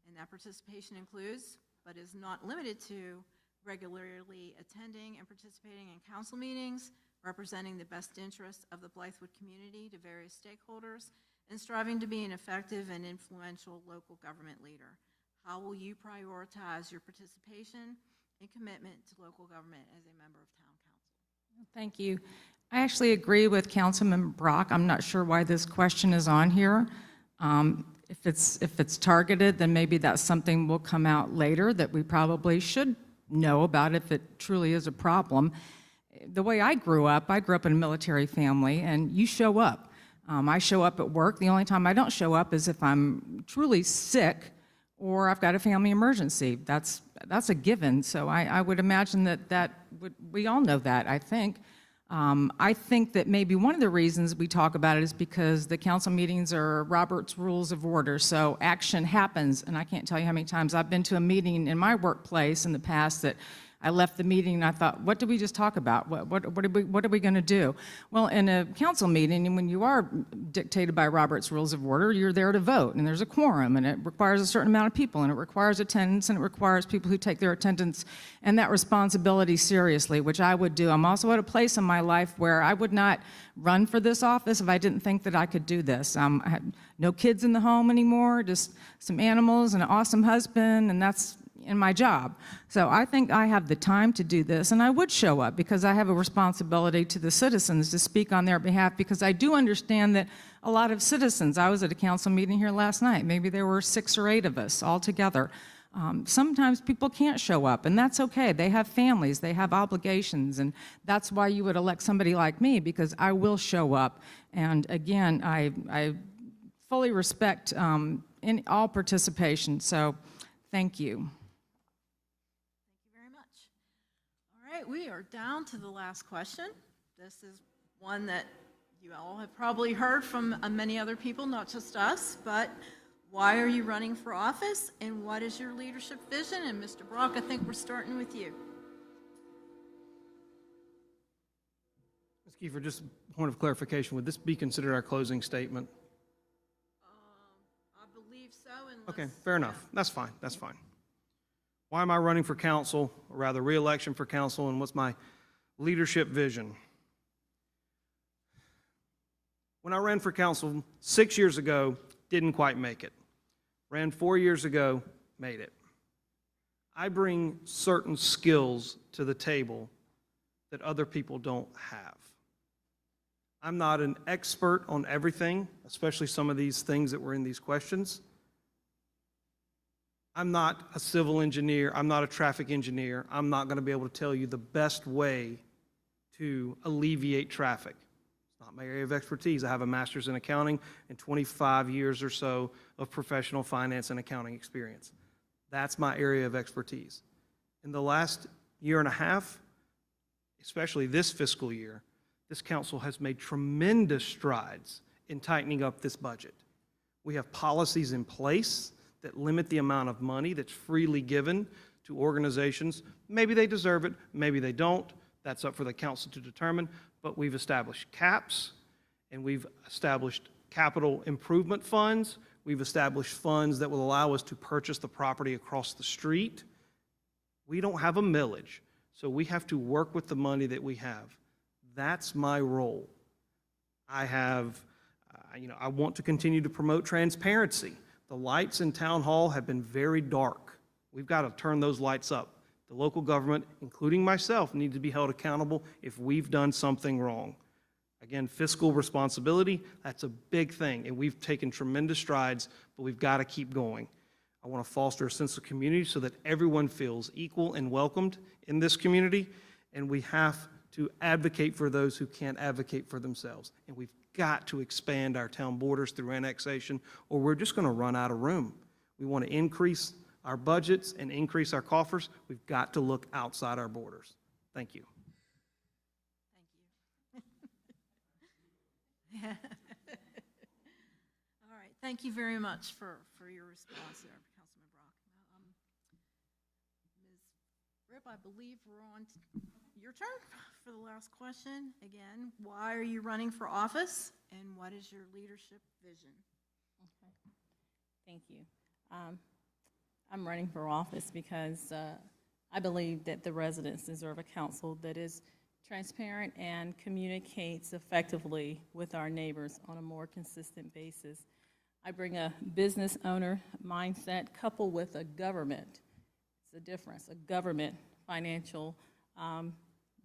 and that participation includes, but is not limited to, regularly attending and participating in council meetings, representing the best interests of the Blythewood community to various stakeholders, and striving to be an effective and influential local government leader. How will you prioritize your participation and commitment to local government as a member of town council? Thank you. I actually agree with Councilman Brock. I'm not sure why this question is on here. If it's targeted, then maybe that's something will come out later that we probably should know about if it truly is a problem. The way I grew up in a military family, and you show up. I show up at work. The only time I don't show up is if I'm truly sick or I've got a family emergency. That's a given. So I would imagine that we all know that, I think. I think that maybe one of the reasons we talk about it is because the council meetings are Robert's Rules of Order, so action happens, and I can't tell you how many times I've been to a meeting in my workplace in the past that I left the meeting and I thought, what did we just talk about? What are we going to do? Well, in a council meeting, and when you are dictated by Robert's Rules of Order, you're there to vote, and there's a quorum, and it requires a certain amount of people, and it requires attendance, and it requires people who take their attendance and that responsibility seriously, which I would do. I'm also at a place in my life where I would not run for this office if I didn't think that I could do this. I had no kids in the home anymore, just some animals and an awesome husband, and that's in my job. So I think I have the time to do this, and I would show up because I have a responsibility to the citizens to speak on their behalf, because I do understand that a lot of citizens, I was at a council meeting here last night, maybe there were 6 or 8 of us all together. Sometimes people can't show up, and that's okay. They have families, they have obligations, and that's why you would elect somebody like me, because I will show up. And again, I fully respect in all participation, so thank you. All right, we are down to the last question. This is one that you all have probably heard from many other people, not just us, but why are you running for office and what is your leadership vision? And Mr. Brock, I think we're starting with you. Ms. Kiefer, just a point of clarification, would this be considered our closing statement? I believe so. Okay, fair enough. That's fine, that's fine. Why am I running for council, or rather re-election for council, and what's my leadership vision? When I ran for council 6 years ago, didn't quite make it. Ran 4 years ago, made it. I bring certain skills to the table that other people don't have. I'm not an expert on everything, especially some of these things that were in these questions. I'm not a civil engineer, I'm not a traffic engineer, I'm not going to be able to tell you the best way to alleviate traffic. It's not my area of expertise. I have a master's in accounting and 25 years or so of professional finance and accounting experience. That's my area of expertise. In the last year and a half, especially this fiscal year, this council has made tremendous strides in tightening up this budget. We have policies in place that limit the amount of money that's freely given to organizations. Maybe they deserve it, maybe they don't. That's up for the council to determine. But we've established caps, and we've established capital improvement funds. We've established funds that will allow us to purchase the property across the street. We don't have a millage, so we have to work with the money that we have. That's my role. I have, I want to continue to promote transparency. The lights in Town Hall have been very dark. We've got to turn those lights up. The local government, including myself, need to be held accountable if we've done something wrong. Again, fiscal responsibility, that's a big thing, and we've taken tremendous strides, but we've got to keep going. I want to foster a sense of community so that everyone feels equal and welcomed in this community, and we have to advocate for those who can't advocate for themselves. And we've got to expand our town borders through annexation, or we're just going to run out of room. We want to increase our budgets and increase our coffers. We've got to look outside our borders. Thank you. All right, thank you very much for your response there, Councilman Brock. Ms. Rip, I believe we're on your turn for the last question. Again, why are you running for office, and what is your leadership vision? Okay. Thank you. I'm running for office because I believe that the residents deserve a council that is transparent and communicates effectively with our neighbors on a more consistent basis. I bring a business owner mindset coupled with a government, it's a difference, a government financial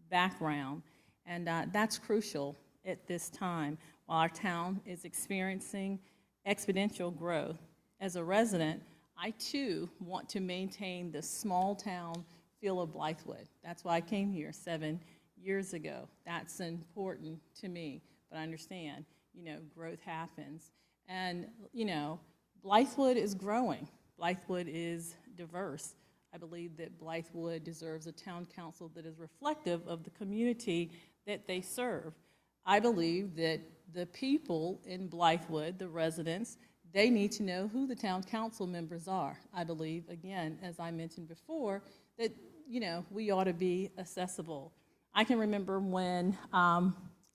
background, and that's crucial at this time while our town is experiencing exponential growth. As a resident, I too want to maintain the small town feel of Blythewood. That's why I came here 7 years ago. That's important to me, but I understand, growth happens. And, Blythewood is growing. Blythewood is diverse. I believe that Blythewood deserves a town council that is reflective of the community that they serve. I believe that the people in Blythewood, the residents, they need to know who the town council members are. I believe, again, as I mentioned before, that, we ought to be accessible. I can remember when, I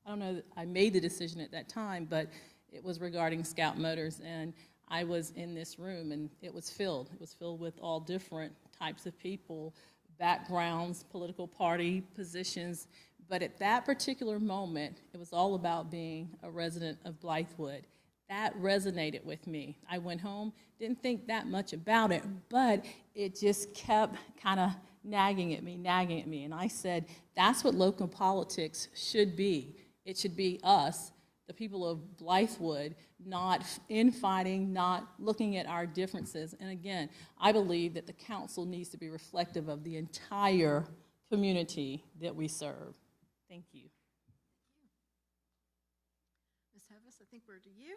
don't know, I made the decision at that time, but it was regarding Scout Motors, and I was in this room, and it was filled. It was filled with all different types of people, backgrounds, political party positions, but at that particular moment, it was all about being a resident of Blythewood. That resonated with me. I went home, didn't think that much about it, but it just kept kind of nagging at me, and I said, that's what local politics should be. It should be us, the people of Blythewood, not infighting, not looking at our differences. And again, I believe that the council needs to be reflective of the entire community that we serve. Thank you. Ms. Hevis, I think we're to you.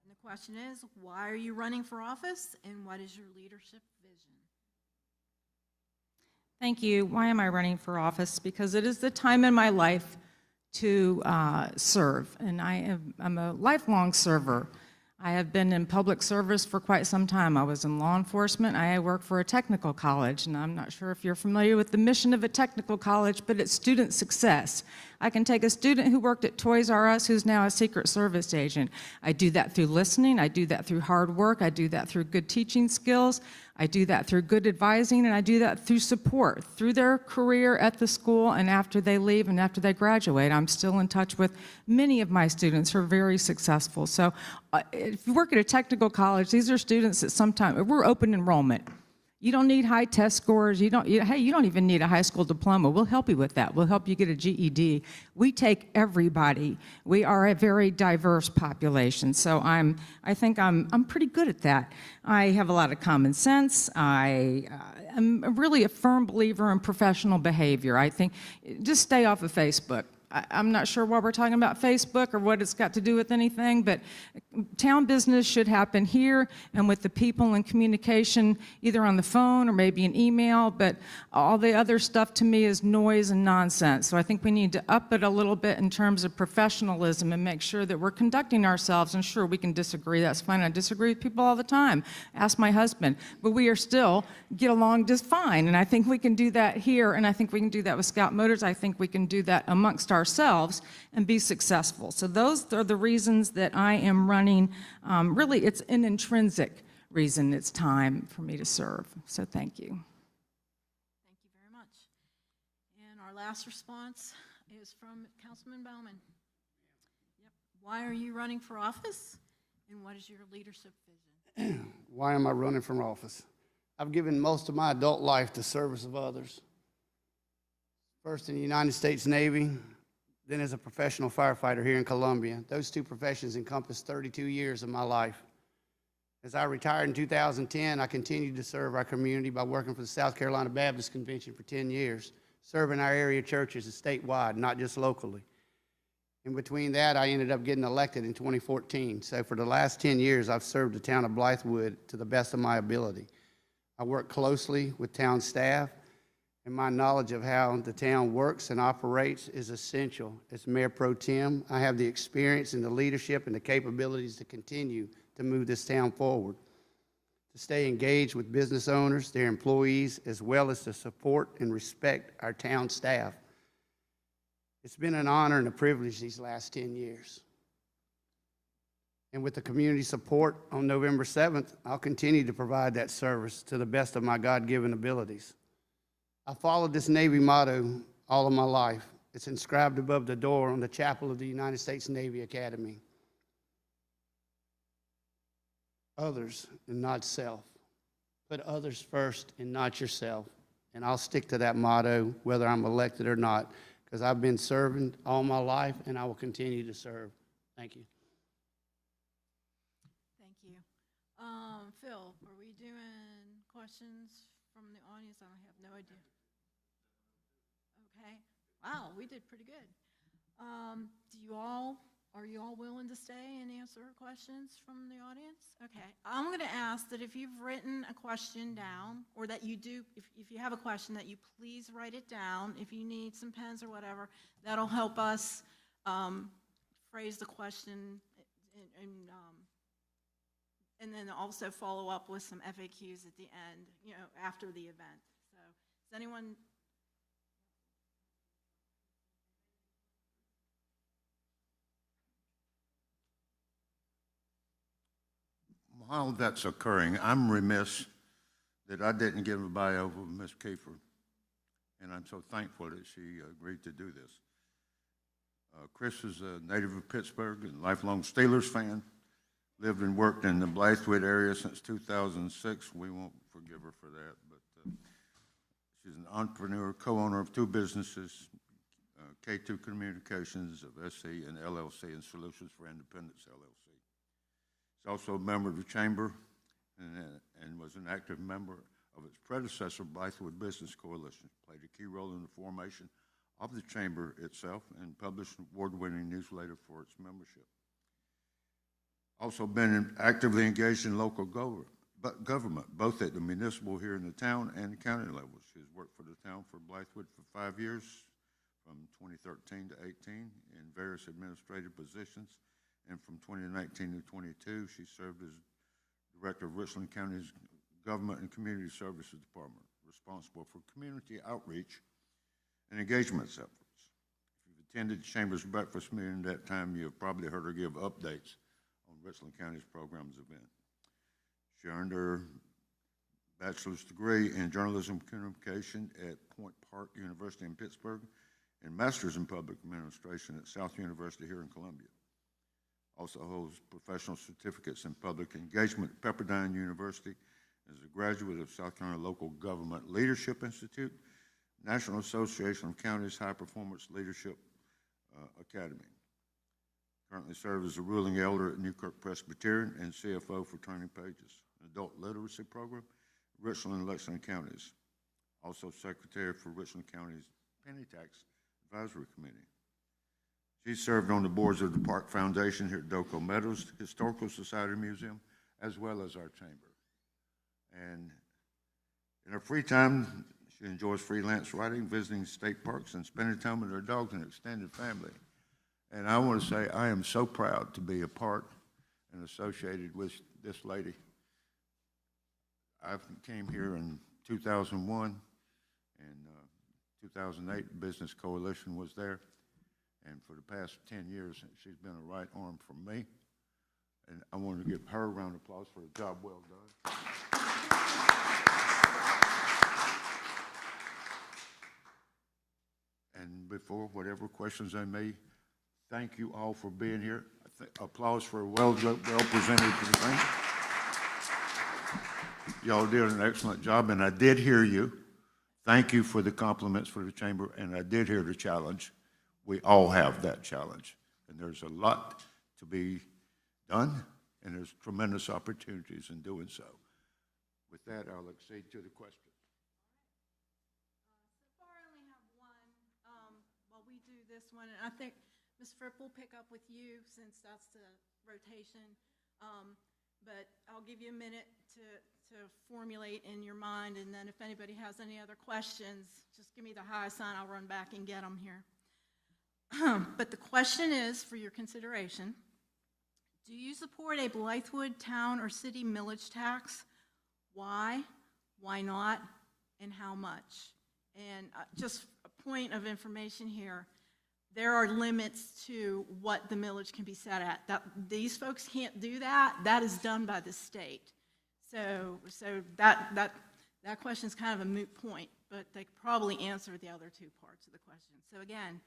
And the question is, why are you running for office, and what is your leadership vision? Thank you. Why am I running for office? Because it is the time in my life to serve, and I'm a lifelong server. I have been in public service for quite some time. I was in law enforcement. I work for a technical college, and I'm not sure if you're familiar with the mission of a technical college, but it's student success. I can take a student who worked at Toys R Us who's now a Secret Service agent. I do that through listening. I do that through hard work. I do that through good teaching skills. I do that through good advising, and I do that through support, through their career at the school and after they leave and after they graduate. I'm still in touch with many of my students who are very successful. So if you work at a technical college, these are students that sometimes, we're open enrollment. You don't need high test scores. You don't even need a high school diploma. We'll help you with that. We'll help you get a GED. We take everybody. We are a very diverse population. So I think I'm pretty good at that. I have a lot of common sense. I'm really a firm believer in professional behavior. I think just stay off of Facebook. I'm not sure why we're talking about Facebook or what it's got to do with anything, but town business should happen here and with the people in communication, either on the phone or maybe an email, but all the other stuff to me is noise and nonsense. So I think we need to up it a little bit in terms of professionalism and make sure that we're conducting ourselves, and sure, we can disagree, that's fine. I disagree with people all the time. Ask my husband. But we are still get along just fine, and I think we can do that here, and I think we can do that with Scout Motors. I think we can do that amongst our ourselves and be successful. So those are the reasons that I am running. Really, it's an intrinsic reason. It's time for me to serve. So thank you. Thank you very much. And our last response is from Councilman Bowman. Yep. Why are you running for office, and what is your leadership vision? Why am I running for office? I've given most of my adult life to service of others. First in the United States Navy, then as a professional firefighter here in Columbia. Those two professions encompass 32 years of my life. As I retired in 2010, I continued to serve our community by working for the South Carolina Baptist Convention for 10 years, serving our area churches statewide, not just locally. In between that, I ended up getting elected in 2014. So for the last 10 years, I've served the town of Blythewood to the best of my ability. I work closely with town staff, and my knowledge of how the town works and operates is essential. As Mayor Pro Tem, I have the experience and the leadership and the capabilities to continue to move this town forward, to stay engaged with business owners, their employees, as well as to support and respect our town staff. It's been an honor and a privilege these last 10 years. And with the community support on November 7th, I'll continue to provide that service to the best of my God-given abilities. I followed this Navy motto all of my life. It's inscribed above the door on the chapel of the United States Navy Academy. Others and not self. Put others first and not yourself. And I'll stick to that motto whether I'm elected or not, because I've been serving all my life and I will continue to serve. Thank you. Thank you. Phil, are we doing questions from the audience? I have no idea. Okay. Wow, we did pretty good. Are you all willing to stay and answer questions from the audience? Okay. I'm going to ask that if you've written a question down, or that you do, if you have a question, that you please write it down. If you need some pens or whatever, that'll help us phrase the question and then also follow up with some FAQs at the end, after the event. So, does anyone? While that's occurring, I'm remiss that I didn't give a bio of Ms. Kiefer, and I'm so thankful that she agreed to do this. Chris is a native of Pittsburgh and lifelong Steelers fan. Lived and worked in the Blythewood area since 2006. We won't forgive her for that, but she's an entrepreneur, co-owner of two businesses, K2 Communications of SC and LLC, and Solutions for Independence LLC. She's also a member of the Chamber and was an active member of its predecessor, Blythewood Business Coalition. Played a key role in the formation of the Chamber itself and published an award-winning newsletter for its membership. Also been actively engaged in local government, both at the municipal here in the town and the county level. She's worked for the town for Blythewood for 5 years, from 2013 to 18, in various administrative positions. And from 2019 to 22, she served as Director of Richland County's Government and Community Services Department, responsible for community outreach and engagements efforts. If you've attended the Chamber's breakfast meeting at that time, you've probably heard her give updates on Richland County's programs event. She earned her bachelor's degree in journalism communication at Point Park University in Pittsburgh and master's in public administration at South University here in Columbia. Also holds professional certificates in public engagement at Pepperdine University, as a graduate of South Carolina Local Government Leadership Institute, National Association of Counties High Performance Leadership Academy. Currently serves as a ruling elder at Newkirk Presbyterian and CFO for Turning Pages, an adult literacy program, Richland and Lexington counties. Also secretary for Richland County's Penny Tax Advisory Committee. She served on the boards of the Park Foundation here at Doco Meadows, Historical Society Museum, as well as our chamber. And in her free time, she enjoys freelance writing, visiting state parks, and spending time with her dogs and extended family. And I want to say I am so proud to be a part and associated with this lady. I came here in 2001, and 2008 Business Coalition was there. And for the past 10 years, she's been a right arm for me. And I want to give her a round of applause for a job well done. And before, whatever questions I may, thank you all for being here. Applause for a well-presented thing. Y'all did an excellent job, and I did hear you. Thank you for the compliments for the chamber, and I did hear the challenge. We all have that challenge, and there's a lot to be done, and there's tremendous opportunities in doing so. With that, I'll accede to the question. So far, I only have one. While we do this one, and I think Ms. Fripp will pick up with you since that's the rotation. But I'll give you a minute to formulate in your mind, and then if anybody has any other questions, just give me the high sign. I'll run back and get them here. But the question is for your consideration: do you support a Blythewood town or city millage tax? Why? Why not? And how much? And just a point of information here, there are limits to what the millage can be set at. These folks can't do that. That is done by the state. So that question is kind of a moot point, but they could probably answer the other two parts of the question. So again,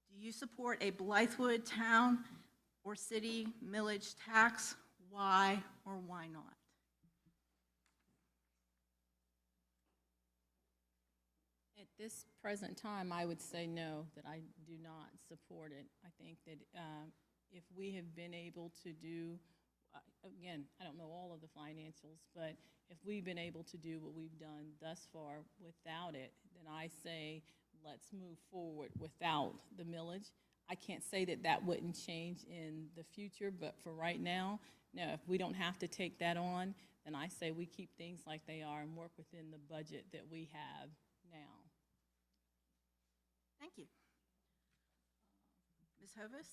do you support a Blythewood town or city millage tax? Why or why not? At this present time, I would say no, that I do not support it. I think that if we have been able to do, again, I don't know all of the financials, but if we've been able to do what we've done thus far without it, then I say let's move forward without the millage. I can't say that that wouldn't change in the future, but for right now, no, if we don't have to take that on, then I say we keep things like they are and work within the budget that we have now. Thank you. Ms. Hovis,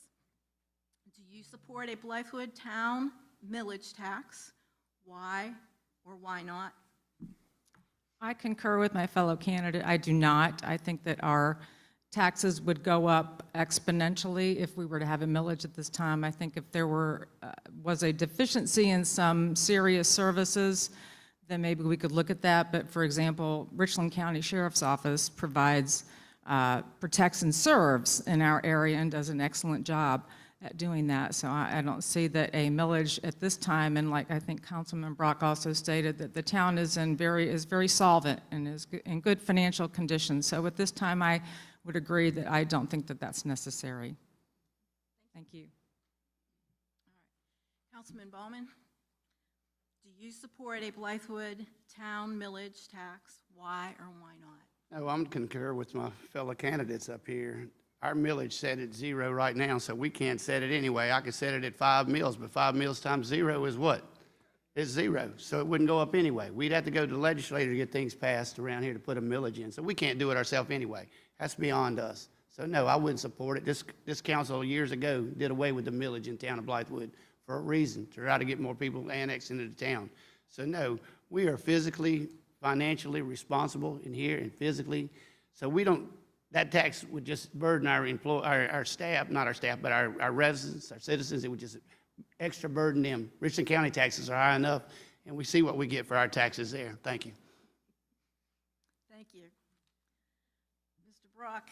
do you support a Blythewood town millage tax? Why or why not? I concur with my fellow candidate. I do not. I think that our taxes would go up exponentially if we were to have a millage at this time. I think if there was a deficiency in some serious services, then maybe we could look at that. But for example, Richland County Sheriff's Office provides, protects and serves in our area and does an excellent job at doing that. So I don't see that a millage at this time, and like I think Councilman Brock also stated, that the town is very solvent and is in good financial condition. So at this time, I would agree that I don't think that that's necessary. Thank you. All right. Councilman Ballman, do you support a Blythewood town millage tax? Why or why not? No, I'm concur with my fellow candidates up here. Our millage set at 0 right now, so we can't set it anyway. I could set it at 5 mills, but 5 mills times 0 is what? It's 0, so it wouldn't go up anyway. We'd have to go to the legislature to get things passed around here to put a millage in, so we can't do it ourselves anyway. That's beyond us. So no, I wouldn't support it. This council years ago did away with the millage in town of Blythewood for a reason, to try to get more people annexed into the town. So no, we are physically, financially responsible in here and physically, so we don't, that tax would just burden our staff, not our staff, but our residents, our citizens. It would just extra burden them. Richland County taxes are high enough, and we see what we get for our taxes there. Thank you. Thank you. Mr. Brock,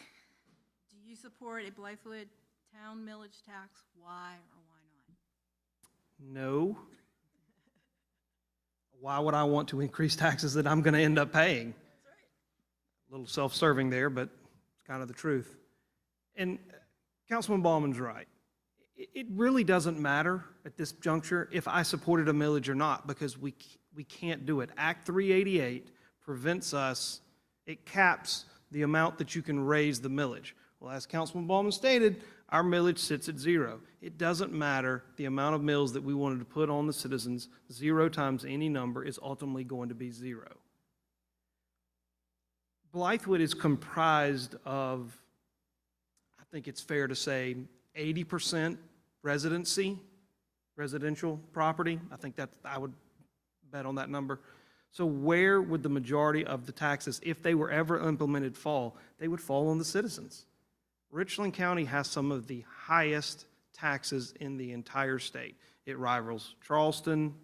do you support a Blythewood town millage tax? Why or why not? No. Why would I want to increase taxes that I'm going to end up paying? That's right. A little self-serving there, but it's kind of the truth. And Councilman Ballman's right. It really doesn't matter at this juncture if I supported a millage or not, because we can't do it. Act 388 prevents us, it caps the amount that you can raise the millage. Well, as Councilman Ballman stated, our millage sits at 0. It doesn't matter the amount of mills that we wanted to put on the citizens. 0 times any number is ultimately going to be 0. Blythewood is comprised of, I think it's fair to say, 80% residential property. I think that I would bet on that number. So where would the majority of the taxes, if they were ever implemented, fall? They would fall on the citizens. Richland County has some of the highest taxes in the entire state. It rivals Charleston,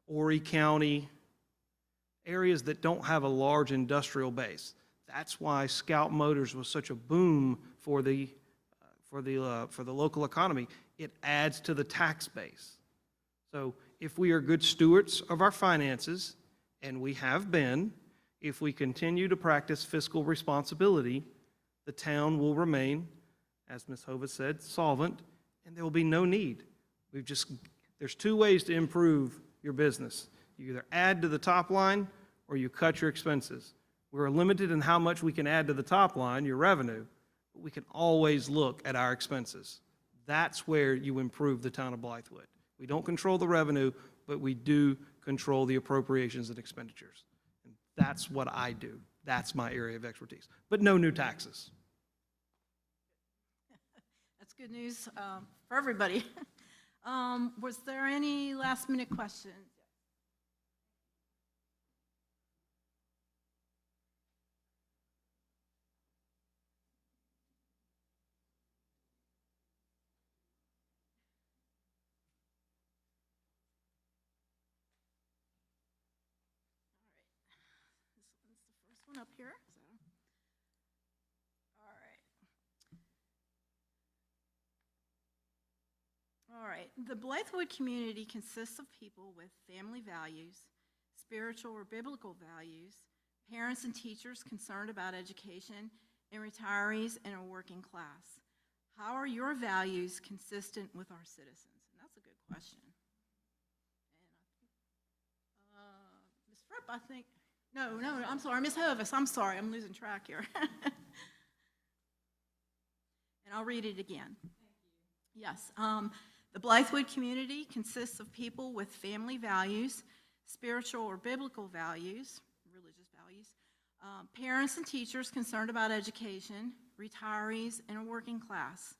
Horry County, areas that don't have a large industrial base. That's why Scout Motors was such a boom for the local economy. It adds to the tax base. So if we are good stewards of our finances, and we have been, if we continue to practice fiscal responsibility, the town will remain, as Ms. Hova said, solvent, and there will be no need. There's two ways to improve your business. You either add to the top line or you cut your expenses. We're limited in how much we can add to the top line, your revenue, but we can always look at our expenses. That's where you improve the town of Blythewood. We don't control the revenue, but we do control the appropriations and expenditures. And that's what I do. That's my area of expertise. But no new taxes. That's good news for everybody. Was there any last-minute questions? This is the first one up here. All right. The Blythewood community consists of people with family values, spiritual or biblical values, parents and teachers concerned about education, and retirees and a working class. How are your values consistent with our citizens? And that's a good question. And Ms. Fripp, I think, no, I'm sorry, Ms. Hovis, I'm sorry, I'm losing track here. And I'll read it again. Yes. The Blythewood community consists of people with family values, spiritual or biblical values, religious values, parents and teachers concerned about education, retirees, and a working class.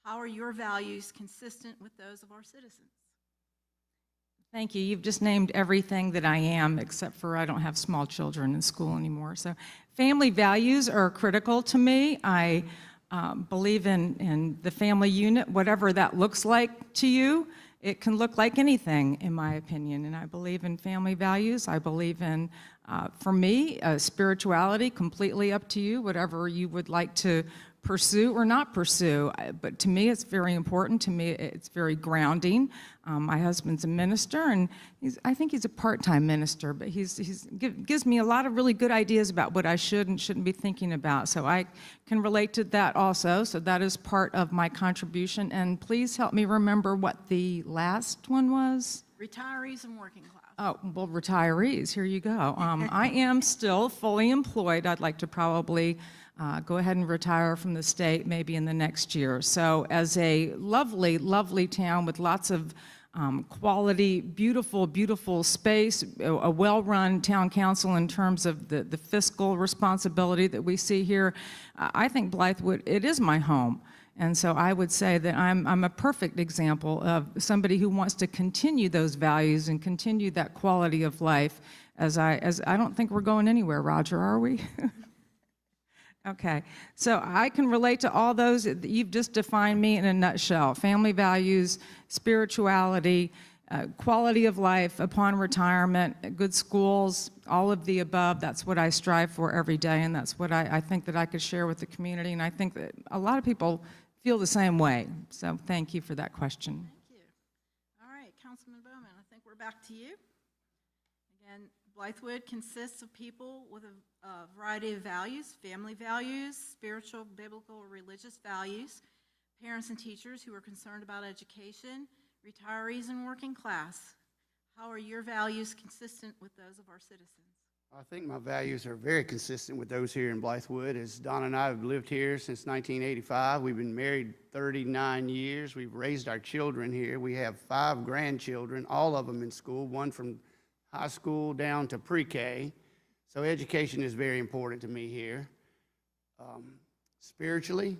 How are your values consistent with those of our citizens? Thank you. You've just named everything that I am, except for I don't have small children in school anymore. So family values are critical to me. I believe in the family unit, whatever that looks like to you. It can look like anything, in my opinion, and I believe in family values. I believe in, for me, spirituality, completely up to you, whatever you would like to pursue or not pursue. But to me, it's very important. To me, it's very grounding. My husband's a minister, and I think he's a part-time minister, but he gives me a lot of really good ideas about what I should and shouldn't be thinking about. So I can relate to that also. So that is part of my contribution. And please help me remember what the last one was. Retirees and working class. Oh, well, retirees, here you go. I am still fully employed. I'd like to probably go ahead and retire from the state maybe in the next year. So as a lovely, lovely town with lots of quality, beautiful, beautiful space, a well-run town council in terms of the fiscal responsibility that we see here, I think Blythewood, it is my home. And so I would say that I'm a perfect example of somebody who wants to continue those values and continue that quality of life as I don't think we're going anywhere, Roger, are we? Okay, so I can relate to all those. You've just defined me in a nutshell. Family values, spirituality, quality of life upon retirement, good schools, all of the above. That's what I strive for every day, and that's what I think that I could share with the community, and I think that a lot of people feel the same way. So thank you for that question. Thank you. All right, Councilman Bowman, I think we're back to you. Again, Blythewood consists of people with a variety of values, family values, spiritual, biblical, or religious values, parents and teachers who are concerned about education, retirees, and working class. How are your values consistent with those of our citizens? I think my values are very consistent with those here in Blythewood. As Don and I have lived here since 1985. We've been married 39 years. We've raised our children here. We have 5 grandchildren, all of them in school, one from high school down to pre-K. So education is very important to me here. Spiritually,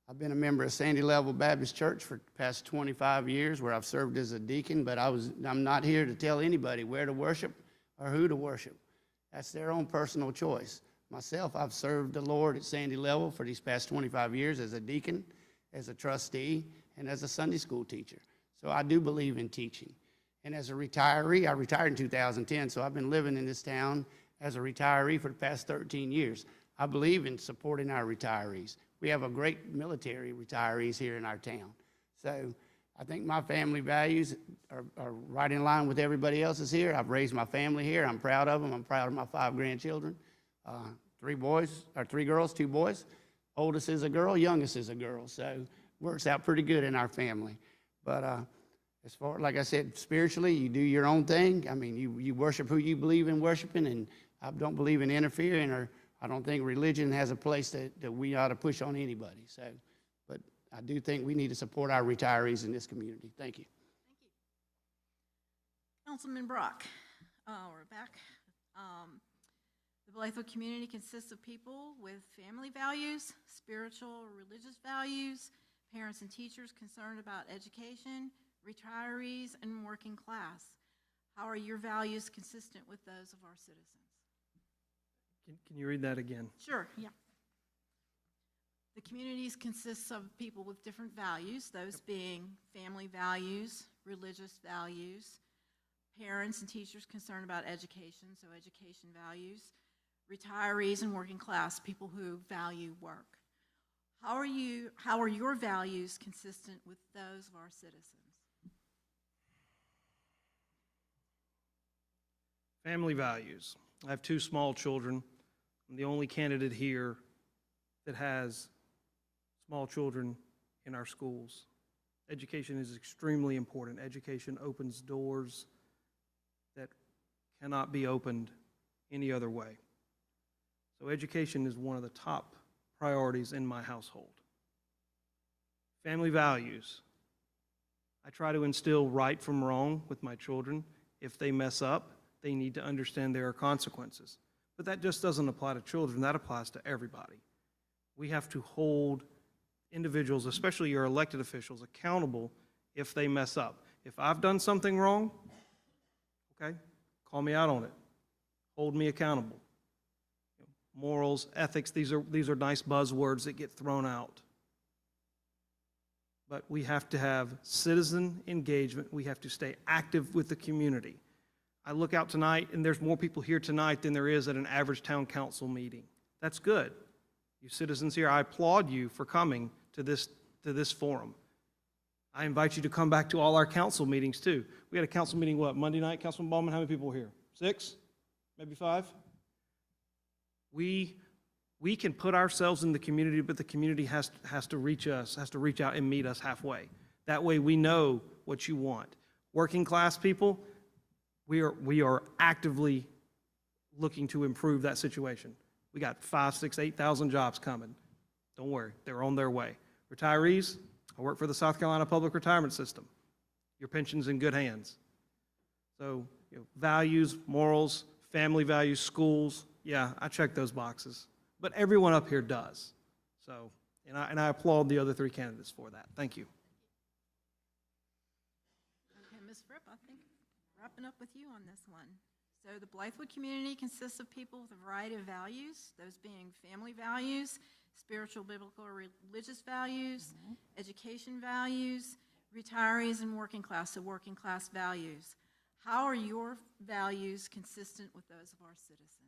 I've been a member of Sandy Level Baptist Church for the past 25 years, where I've served as a deacon, but I'm not here to tell anybody where to worship or who to worship. That's their own personal choice. Myself, I've served the Lord at Sandy Level for these past 25 years as a deacon, as a trustee, and as a Sunday school teacher. So I do believe in teaching. And as a retiree, I retired in 2010, so I've been living in this town as a retiree for the past 13 years. I believe in supporting our retirees. We have a great military retirees here in our town. So I think my family values are right in line with everybody else's here. I've raised my family here. I'm proud of them. I'm proud of my 5 grandchildren. 3 girls, 2 boys. Oldest is a girl, youngest is a girl. So works out pretty good in our family. But as far, like I said, spiritually, you do your own thing. I mean, you worship who you believe in worshiping, and I don't believe in interfering, or I don't think religion has a place that we ought to push on anybody. So, but I do think we need to support our retirees in this community. Thank you. Councilman Brock, we're back. The Blythewood community consists of people with family values, spiritual or religious values, parents and teachers concerned about education, retirees, and working class. How are your values consistent with those of our citizens? Can you read that again? Sure, yeah. The communities consists of people with different values, those being family values, religious values, parents and teachers concerned about education, so education values, retirees and working class, people who value work. How are your values consistent with those of our citizens? Family values. I have 2 small children. I'm the only candidate here that has small children in our schools. Education is extremely important. Education opens doors that cannot be opened any other way. So education is one of the top priorities in my household. Family values. I try to instill right from wrong with my children. If they mess up, they need to understand there are consequences. But that just doesn't apply to children, that applies to everybody. We have to hold individuals, especially your elected officials, accountable if they mess up. If I've done something wrong, okay, call me out on it. Hold me accountable. Morals, ethics, these are nice buzzwords that get thrown out. But we have to have citizen engagement. We have to stay active with the community. I look out tonight, and there's more people here tonight than there is at an average town council meeting. That's good. You citizens here, I applaud you for coming to this forum. I invite you to come back to all our council meetings too. We had a council meeting, what, Monday night? Councilman Ballman, how many people were here? 6? Maybe 5? We can put ourselves in the community, but the community has to reach us, has to reach out and meet us halfway. That way we know what you want. Working class people, we are actively looking to improve that situation. We got 5, 6, 8,000 jobs coming. Don't worry, they're on their way. Retirees, I work for the South Carolina Public Retirement System. Your pension's in good hands. So, values, morals, family values, schools, yeah, I check those boxes. But everyone up here does. So, and I applaud the other 3 candidates for that. Thank you. Okay, Ms. Fripp, I think wrapping up with you on this one. So the Blythewood community consists of people with a variety of values, those being family values, spiritual, biblical, or religious values, education values, retirees, and working class, so working class values. How are your values consistent with those of our citizens?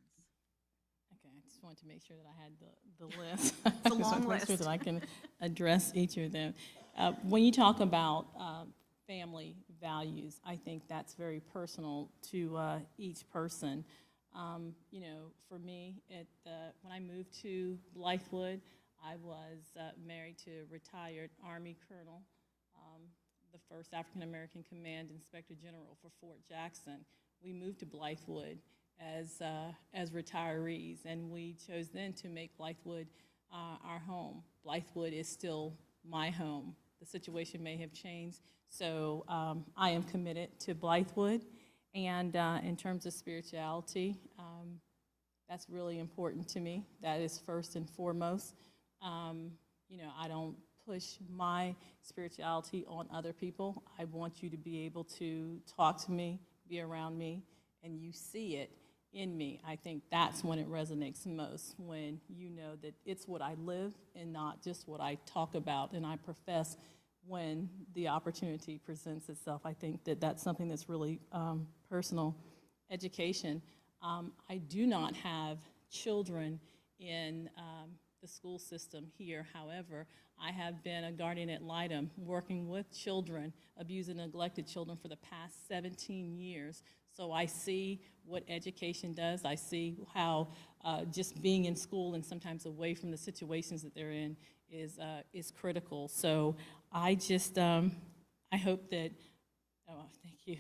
Okay, I just wanted to make sure that I had the list. It's a long So list. that I can address each of them. When you talk about family values, I think that's very personal to each person. For me, when I moved to Blythewood, I was married to a retired Army colonel, the first African-American Command Inspector General for Fort Jackson. We moved to Blythewood as retirees, and we chose then to make Blythewood our home. Blythewood is still my home. The situation may have changed, so I am committed to Blythewood. And in terms of spirituality, that's really important to me. That is first and foremost. I don't push my spirituality on other people. I want you to be able to talk to me, be around me, and you see it. in me. I think that's when it resonates most, when you know that it's what I live and not just what I talk about and I profess when the opportunity presents itself. I think that that's something that's really personal. Education. I do not have children in the school system here. However, I have been a guardian ad litem working with children, abused and neglected children for the past 17 years. So I see what education does. I see how just being in school and sometimes away from the situations that they're in is critical. So I just, I hope that, oh, thank you.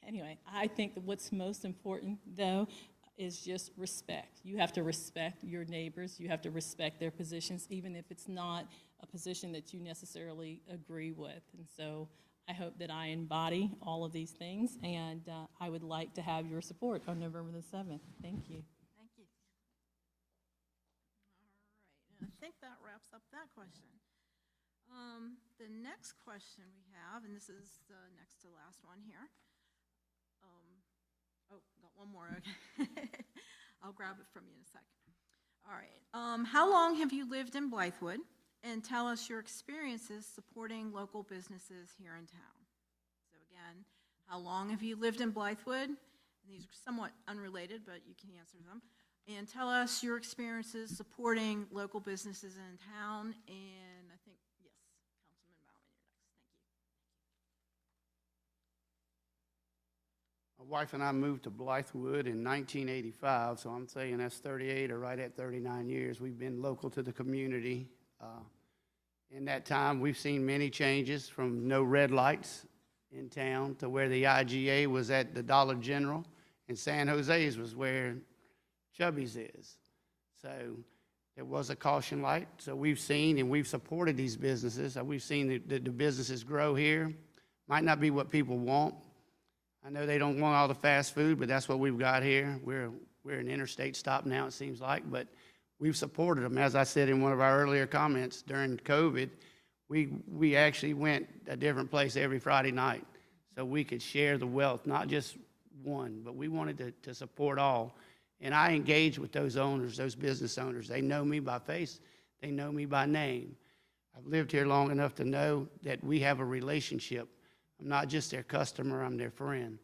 Anyway, I think that what's most important, though, is just respect. You have to respect your neighbors. You have to respect their positions, even if it's not a position that you necessarily agree with. And so I hope that I embody all of these things, and I would like to have your support on November the 7th. Thank you. Thank you. All right, and I think that wraps up that question. The next question we have, and this is the next to last one here. Oh, got one more, okay. I'll grab it from you in a second. All right, how long have you lived in Blythewood? And tell us your experiences supporting local businesses here in town. So again, how long have you lived in Blythewood? And these are somewhat unrelated, but you can answer them. And tell us your experiences supporting local businesses in town. And I think, yes, Councilman Bauman, you're next. Thank you. My wife and I moved to Blythewood in 1985, so I'm saying that's 38 or right at 39 years. We've been local to the community. In that time, we've seen many changes, from no red lights in town to where the IGA was at the Dollar General, and San Jose's was where Chubby's is. So there was a caution light. So we've seen and we've supported these businesses. We've seen the businesses grow here. Might not be what people want. I know they don't want all the fast food, but that's what we've got here. We're an interstate stop now, it seems like, but we've supported them. As I said in one of our earlier comments, during COVID, we actually went a different place every Friday night so we could share the wealth, not just one, but we wanted to support all. And I engage with those owners, those business owners. They know me by face. They know me by name. I've lived here long enough to know that we have a relationship. I'm not just their customer, I'm their friend.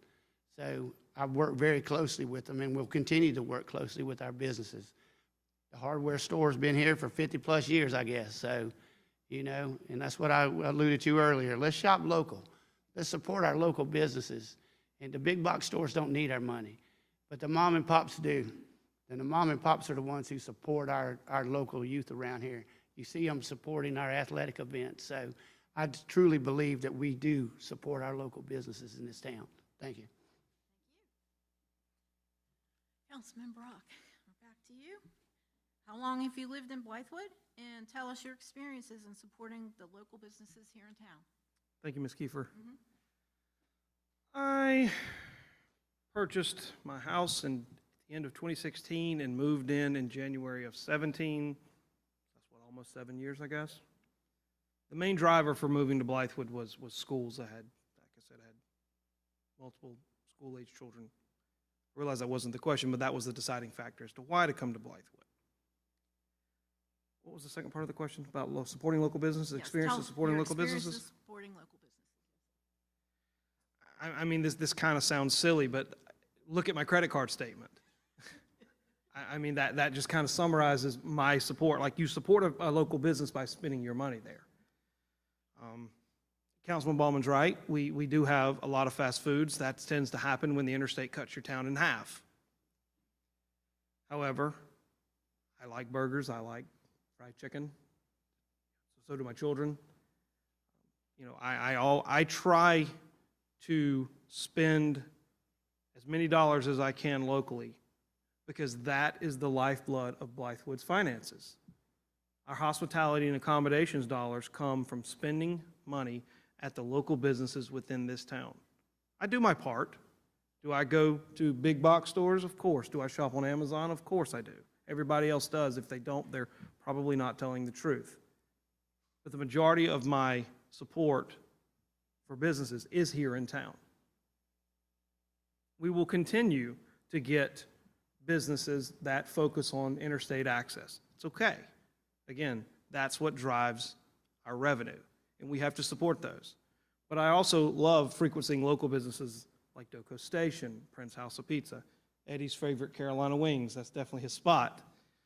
So I work very closely with them, and we'll continue to work closely with our businesses. The hardware store's been here for 50-plus years, I guess. So, you know, and that's what I alluded to earlier. Let's shop local. Let's support our local businesses. And the big box stores don't need our money, but the mom and pops do. And the mom and pops are the ones who support our local youth around here. You see them supporting our athletic events. So I truly believe that we do support our local businesses in this town. Thank you. Councilman Brock, we're back to you. How long have you lived in Blythewood? And tell us your experiences in supporting the local businesses here in town. Thank you, Ms. Kiefer. I purchased my house at the end of 2016 and moved in January of 17. That's what, almost 7 years, I guess. The main driver for moving to Blythewood was schools. I had, like I said, I had multiple school-age children. I realized that wasn't the question, but that was the deciding factor as to why to come to Blythewood. What was the second part of the question about supporting local businesses, Yes, experience tell of supporting your local businesses? experiences supporting local businesses. I mean, this kind of sounds silly, but look at my credit card statement. I mean, that just kind of summarizes my support. Like, you support a local business by spending your money there. Councilman Ballman's right. We do have a lot of fast foods. That tends to happen when the interstate cuts your town in half. However, I like burgers. I like fried chicken. So do my children. You know, I try to spend as many dollars as I can locally, because that is the lifeblood of Blythewood's finances. Our hospitality and accommodations dollars come from spending money at the local businesses within this town. I do my part. Do I go to big box stores? Of course. Do I shop on Amazon? Of course I do. Everybody else does. If they don't, they're probably not telling the truth. But the majority of my support for businesses is here in town. We will continue to get businesses that focus on interstate access. It's okay. Again, that's what drives our revenue, and we have to support those. But I also love frequenting local businesses like Doco Station, Prince House of Pizza, Eddie's favorite Carolina Wings. That's definitely his spot.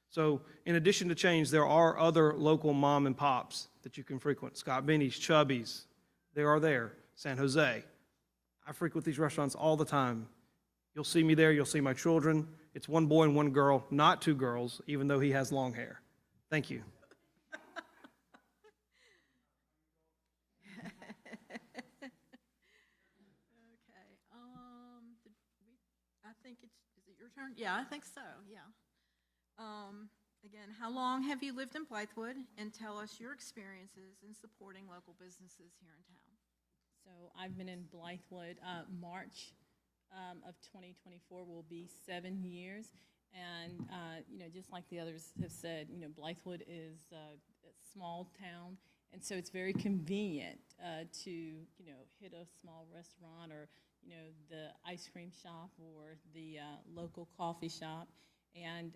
So in addition to chains, there are other local mom and pops that you can frequent. Scott Benny's, Chubby's, they are there. San Jose. I frequent these restaurants all the time. You'll see me there. You'll see my children. It's one boy and one girl, not two girls, even though he has long hair. Thank you. Okay, I think is it your turn? Yeah, I think so, yeah. Again, how long have you lived in Blythewood? And tell us your experiences in supporting local businesses here in town. So I've been in Blythewood, March of 2024 will be 7 years. And, just like the others have said, Blythewood is a small town. And so it's very convenient to, hit a small restaurant or, the ice cream shop or the local coffee shop. And,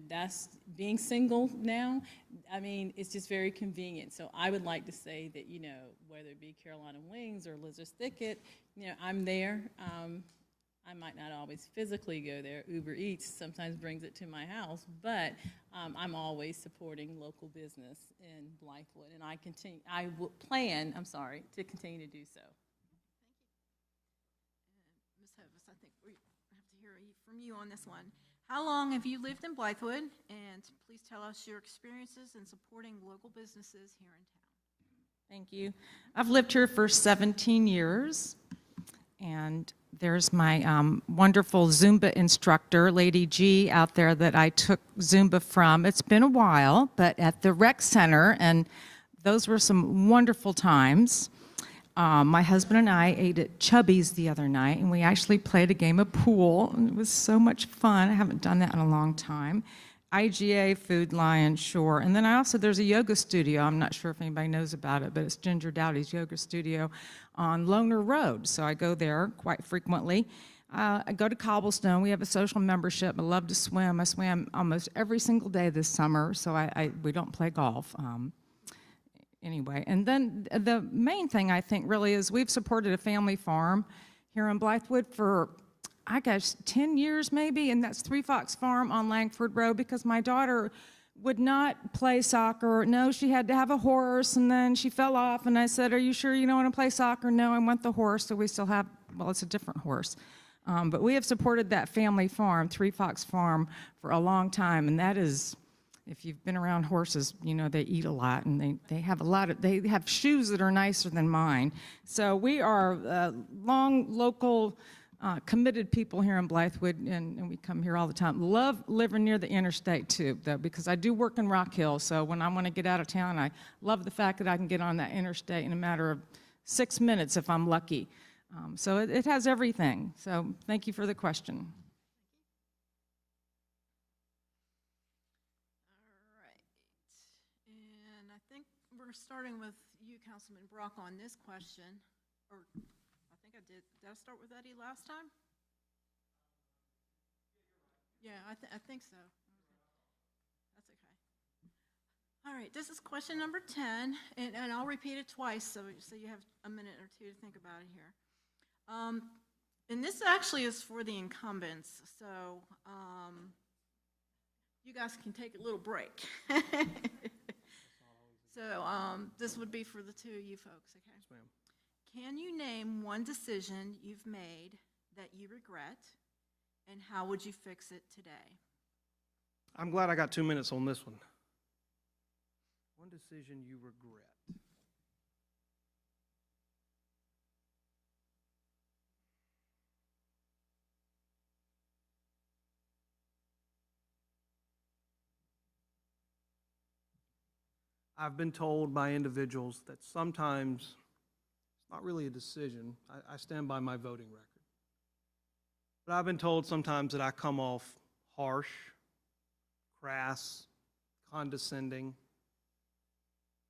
that's being single now. I mean, it's just very convenient. So I would like to say that, whether it be Carolina Wings or Lizard's Thicket, I'm there. I might not always physically go there. Uber Eats sometimes brings it to my house, but I'm always supporting local business in Blythewood. And I will plan, to continue to do so. Ms. Hovis, I think we have to hear from you on this one. How long have you lived in Blythewood? And please tell us your experiences in supporting local businesses here in town. Thank you. I've lived here for 17 years, and there's my wonderful Zumba instructor, Lady G, out there that I took Zumba from. It's been a while, but at the rec center, and those were some wonderful times. My husband and I ate at Chubby's the other night, and we actually played a game of pool, and it was so much fun. I haven't done that in a long time. IGA, Food Lion, Shore, and then there's a yoga studio. I'm not sure if anybody knows about it, but it's Ginger Dowdy's Yoga Studio on Loner Road, so I go there quite frequently. I go to Cobblestone. We have a social membership. I love to swim. I swam almost every single day this summer, so we don't play golf. Anyway, and then the main thing I think really is we've supported a family farm here in Blythewood for, I guess, 10 years maybe, and that's Three Fox Farm on Langford Road, because my daughter would not play soccer. No, she had to have a horse, and then she fell off, and I said, "Are you sure you don't want to play soccer?" "No, I want the horse." So we still have, well, it's a different horse. But we have supported that family farm, Three Fox Farm, for a long time, and that is, if you've been around horses, they eat a lot, and they have shoes that are nicer than mine. So we are long, local, committed people here in Blythewood, and we come here all the time. Love living near the interstate too, though, because I do work in Rock Hill, so when I want to get out of town, I love the fact that I can get on that interstate in a matter of 6 minutes if I'm lucky. So it has everything. So thank you for the question. We're starting with you, Councilman Brock, on this question, or I think I did. Did I start with Eddie last time? Yeah, I think so. That's okay. All right, this is question number 10, and I'll repeat it twice so you have a minute or two to think about it here. And this actually is for the incumbents, so you guys can take a little break. So this would be for the two of you folks, okay? Yes, ma'am. Can you name one decision you've made that you regret, and how would you fix it today? I'm glad I got 2 minutes on this one. One decision you regret. I've been told by individuals that sometimes it's not really a decision. I stand by my voting record. But I've been told sometimes that I come off harsh, crass, condescending.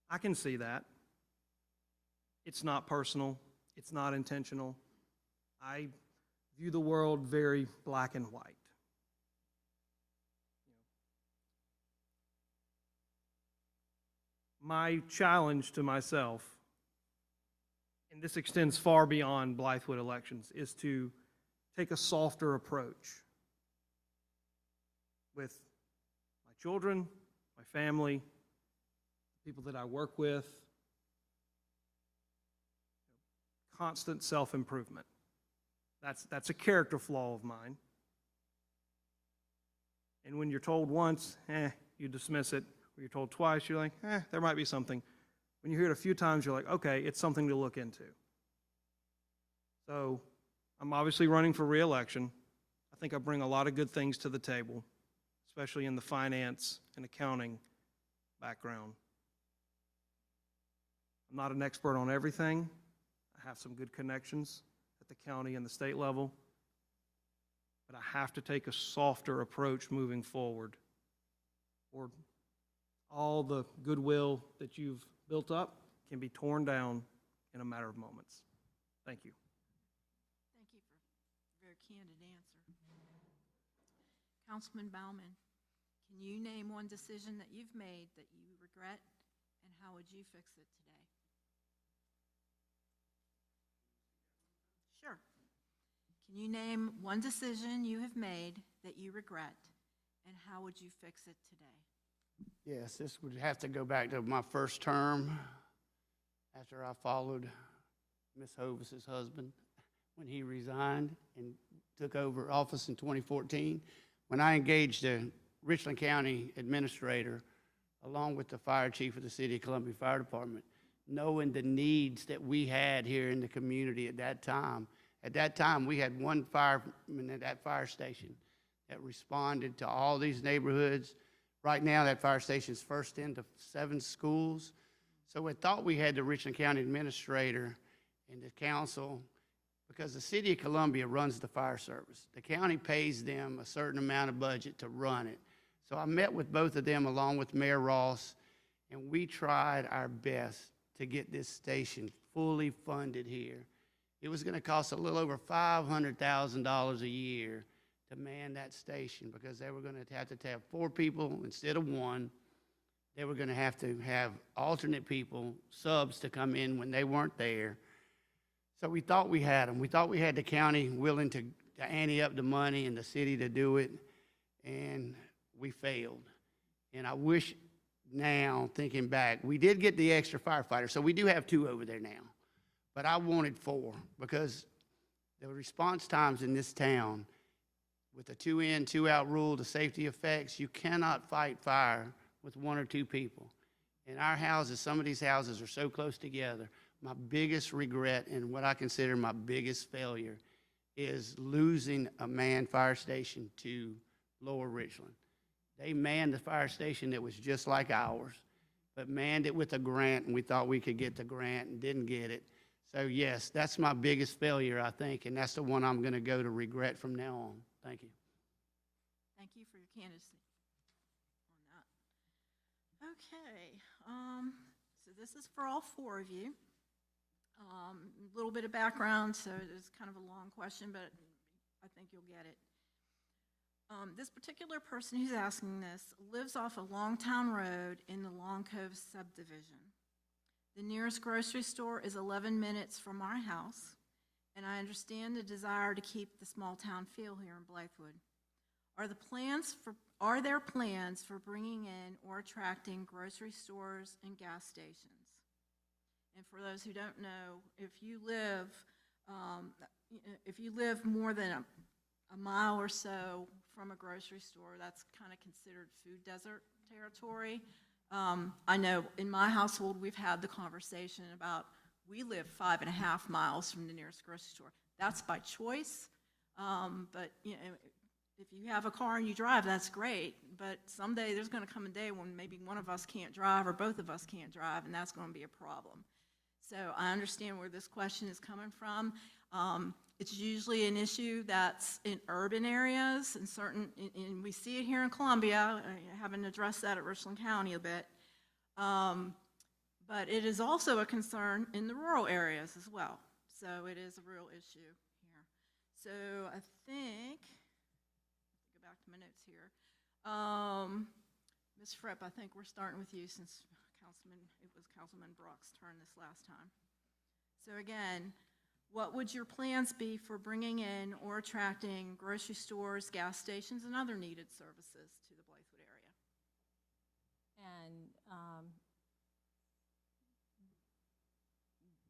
I can see that. It's not personal. It's not intentional. I view the world very black and white. My challenge to myself, and this extends far beyond Blythewood elections, is to take a softer approach with my children, my family, people that I work with. Constant self-improvement. That's a character flaw of mine. And when you're told once, you dismiss it. When you're told twice, you're like, there might be something. When you hear it a few times, you're like, okay, it's something to look into. So I'm obviously running for re-election. I think I bring a lot of good things to the table, especially in the finance and accounting background. I'm not an expert on everything. I have some good connections at the county and the state level, but I have to take a softer approach moving forward, or all the goodwill that you've built up can be torn down in a matter of moments. Thank you. Thank you for a very candid answer. Councilman Bauman, can you name one decision that you've made that you regret, and how would you fix it today? Sure. Can you name one decision you have made that you regret, and how would you fix it today? Yes, this would have to go back to my first term after I followed Ms. Hovis's husband when he resigned and took over office in 2014. When I engaged the Richland County Administrator along with the fire chief of the City of Columbia Fire Department, knowing the needs that we had here in the community at that time. At that time, we had one fireman at that fire station that responded to all these neighborhoods. Right now, that fire station is first into 7 schools. So we thought we had the Richland County Administrator and the council, because the City of Columbia runs the fire service. The county pays them a certain amount of budget to run it. So I met with both of them along with Mayor Ross, and we tried our best to get this station fully funded here. It was going to cost a little over $500,000 a year to man that station, because they were going to have 4 people instead of 1. They were going to have alternate people, subs, to come in when they weren't there. So we thought we had them. We thought we had the county willing to ante up the money and the city to do it, and we failed. And I wish now, thinking back, we did get the extra firefighter, so we do have 2 over there now. But I wanted 4, because the response times in this town, with the 2 in, 2 out rule, the safety effects, you cannot fight fire with 1 or 2 people. In our houses, some of these houses are so close together. My biggest regret, and what I consider my biggest failure, is losing a manned fire station to Lower Richland. They manned the fire station that was just like ours, but manned it with a grant, and we thought we could get the grant and didn't get it. So yes, that's my biggest failure, I think, and that's the one I'm going to go to regret from now on. Thank you. Thank you for your candidacy on that. Okay, so this is for all 4 of you. A little bit of background, so it's kind of a long question, but I think you'll get it. This particular person who's asking this lives off a Longtown Road in the Long Cove subdivision. The nearest grocery store is 11 minutes from our house, and I understand the desire to keep the small town feel here in Blythewood. Are there plans for bringing in or attracting grocery stores and gas stations? And for those who don't know, if you live more than a mile or so from a grocery store, that's kind of considered food desert territory. I know in my household, we've had the conversation about we live 5.5 miles from the nearest grocery store. That's by choice, but you know, if you have a car and you drive, that's great, but someday there's going to come a day when maybe one of us can't drive or both of us can't drive, and that's going to be a problem. So I understand where this question is coming from. It's usually an issue that's in urban areas and we see it here in Columbia. I haven't addressed that at Richland County a bit. But it is also a concern in the rural areas as well. So it is a real issue here. So I think, go back to my notes here. Ms. Fripp, I think we're starting with you since it was Councilman Brock's turn this last time. So again, what would your plans be for bringing in or attracting grocery stores, gas stations, and other needed services to the Blythewood area? And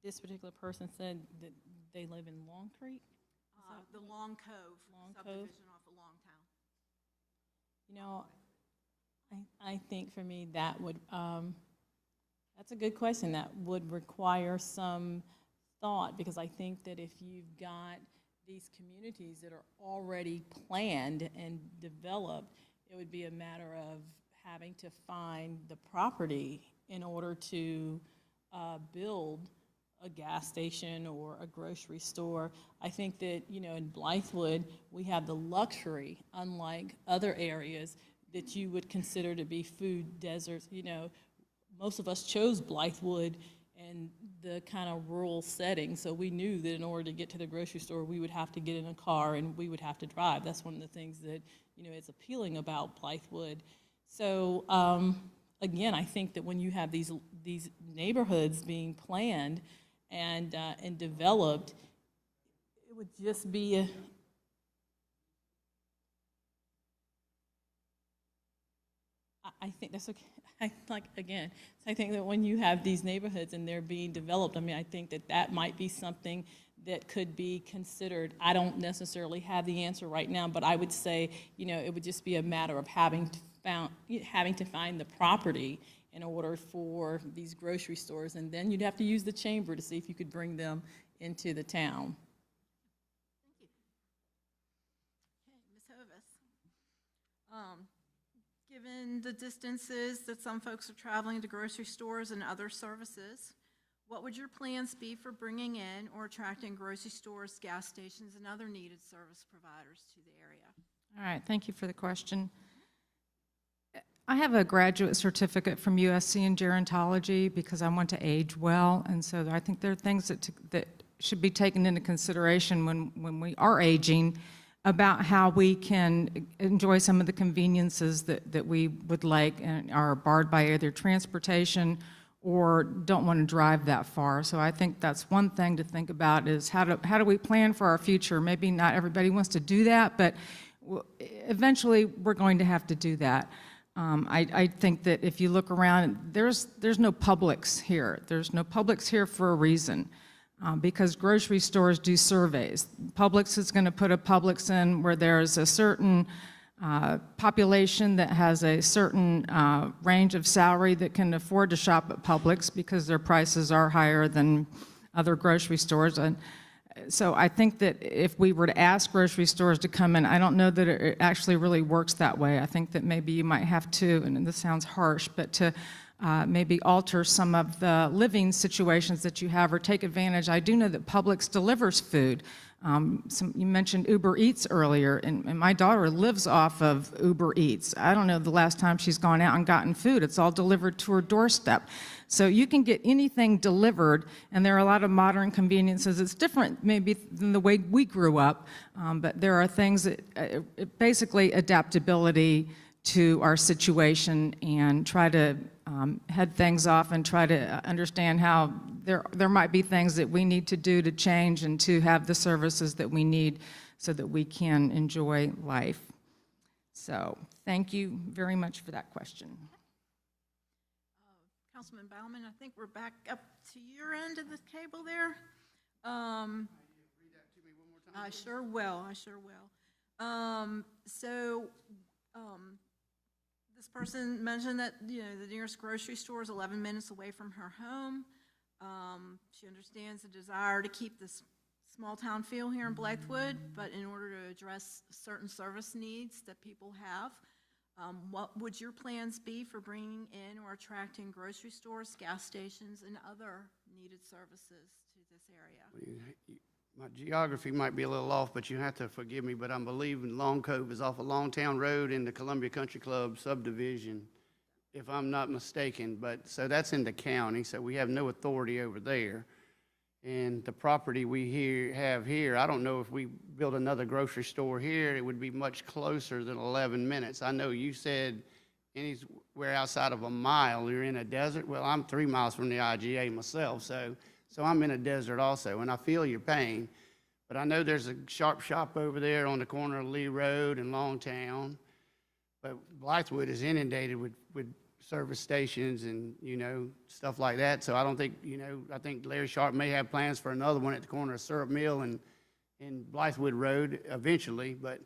this particular person said that they live in Long Creek? The Long Cove Long Cove? subdivision off of Longtown. You know, I think for me that would, that's a good question. That would require some thought, because I think that if you've got these communities that are already planned and developed, it would be a matter of having to find the property in order to build a gas station or a grocery store. I think that, you know, in Blythewood, we have the luxury, unlike other areas that you would consider to be food deserts. You know, most of us chose Blythewood and the kind of rural setting, so we knew that in order to get to the grocery store, we would have to get in a car and we would have to drive. That's one of the things that, you know, is appealing about Blythewood. So, again, I think that when you have these neighborhoods being planned and developed, it would just be I think that's okay. I think that when you have these neighborhoods and they're being developed, I mean, I think that that might be something that could be considered. I don't necessarily have the answer right now, but I would say, you know, it would just be a matter of having to find the property in order for these grocery stores, and then you'd have to use the chamber to see if you could bring them into the town. Thank you. Okay, Ms. Hovis. Given the distances that some folks are traveling to grocery stores and other services, what would your plans be for bringing in or attracting grocery stores, gas stations, and other needed service providers to the area? All right, thank you for the question. I have a graduate certificate from USC in gerontology because I want to age well, and so I think there are things that should be taken into consideration when we are aging, about how we can enjoy some of the conveniences that we would like and are barred by either transportation or don't want to drive that far. So I think that's one thing to think about, is how do we plan for our future? Maybe not everybody wants to do that, but eventually we're going to have to do that. I think that if you look around, there's no Publix here. There's no Publix here for a reason. Because grocery stores do surveys. Publix is going to put a Publix in where there's a certain population that has a certain range of salary that can afford to shop at Publix because their prices are higher than other grocery stores. And so I think that if we were to ask grocery stores to come in, I don't know that it actually really works that way. I think that maybe you might have to, and this sounds harsh, but to maybe alter some of the living situations that you have or take advantage. I do know that Publix delivers food. You mentioned Uber Eats earlier, and my daughter lives off of Uber Eats. I don't know the last time she's gone out and gotten food. It's all delivered to her doorstep. So you can get anything delivered, and there are a lot of modern conveniences. It's different maybe than the way we grew up, but there are things that basically adaptability to our situation, and try to head things off and try to understand how there might be things that we need to do to change and to have the services that we need so that we can enjoy life. So thank you very much for that question. Councilman Bauman, I think we're back up to your end of the table there. Read that to me one more time. I sure will. This person mentioned that, you know, the nearest grocery store is 11 minutes away from her home. She understands the desire to keep this small town feel here in Blythewood, but in order to address certain service needs that people have, what would your plans be for bringing in or attracting grocery stores, gas stations, and other needed services to this area? My geography might be a little off, but you have to forgive me, but I'm believing Long Cove is off of Longtown Road in the Columbia Country Club subdivision, if I'm not mistaken. But so that's in the county, so we have no authority over there. And the property we have here, I don't know if we build another grocery store here, it would be much closer than 11 minutes. I know you said anywhere outside of a mile, you're in a desert. Well, I'm 3 miles from the IGA myself, so I'm in a desert also, and I feel your pain. But I know there's a Sharp Shop over there on the corner of Lee Road and Longtown. But Blythewood is inundated with service stations and, stuff like that. So I don't think, I think Larry Sharp may have plans for another one at the corner of Syrup Mill and Blythewood Road eventually. But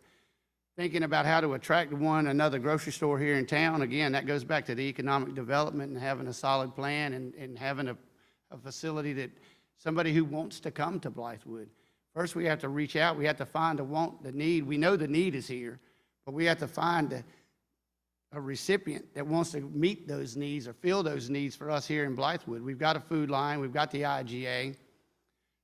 thinking about how to attract another grocery store here in town, again, that goes back to the economic development and having a solid plan and having a facility that somebody who wants to come to Blythewood. First, we have to reach out. We have to find the need. We know the need is here, but we have to find a recipient that wants to meet those needs or fill those needs for us here in Blythewood. We've got a food line. We've got the IGA.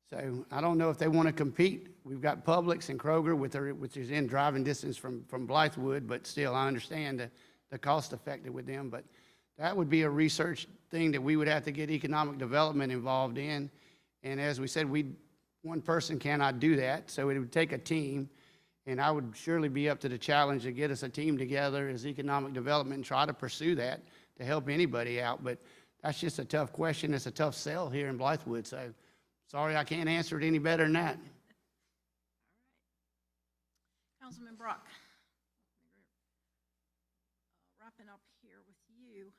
So I don't know if they want to compete. We've got Publix and Kroger, which is in driving distance from Blythewood, but still, I understand the cost effective with them. But that would be a research thing that we would have to get economic development involved in. And as we said, one person cannot do that, so it would take a team. And I would surely be up to the challenge to get us a team together as economic development and try to pursue that to help anybody out. But that's just a tough question. It's a tough sell here in Blythewood. So sorry, I can't answer it any better than that. Councilman Brock. Wrapping up here with you.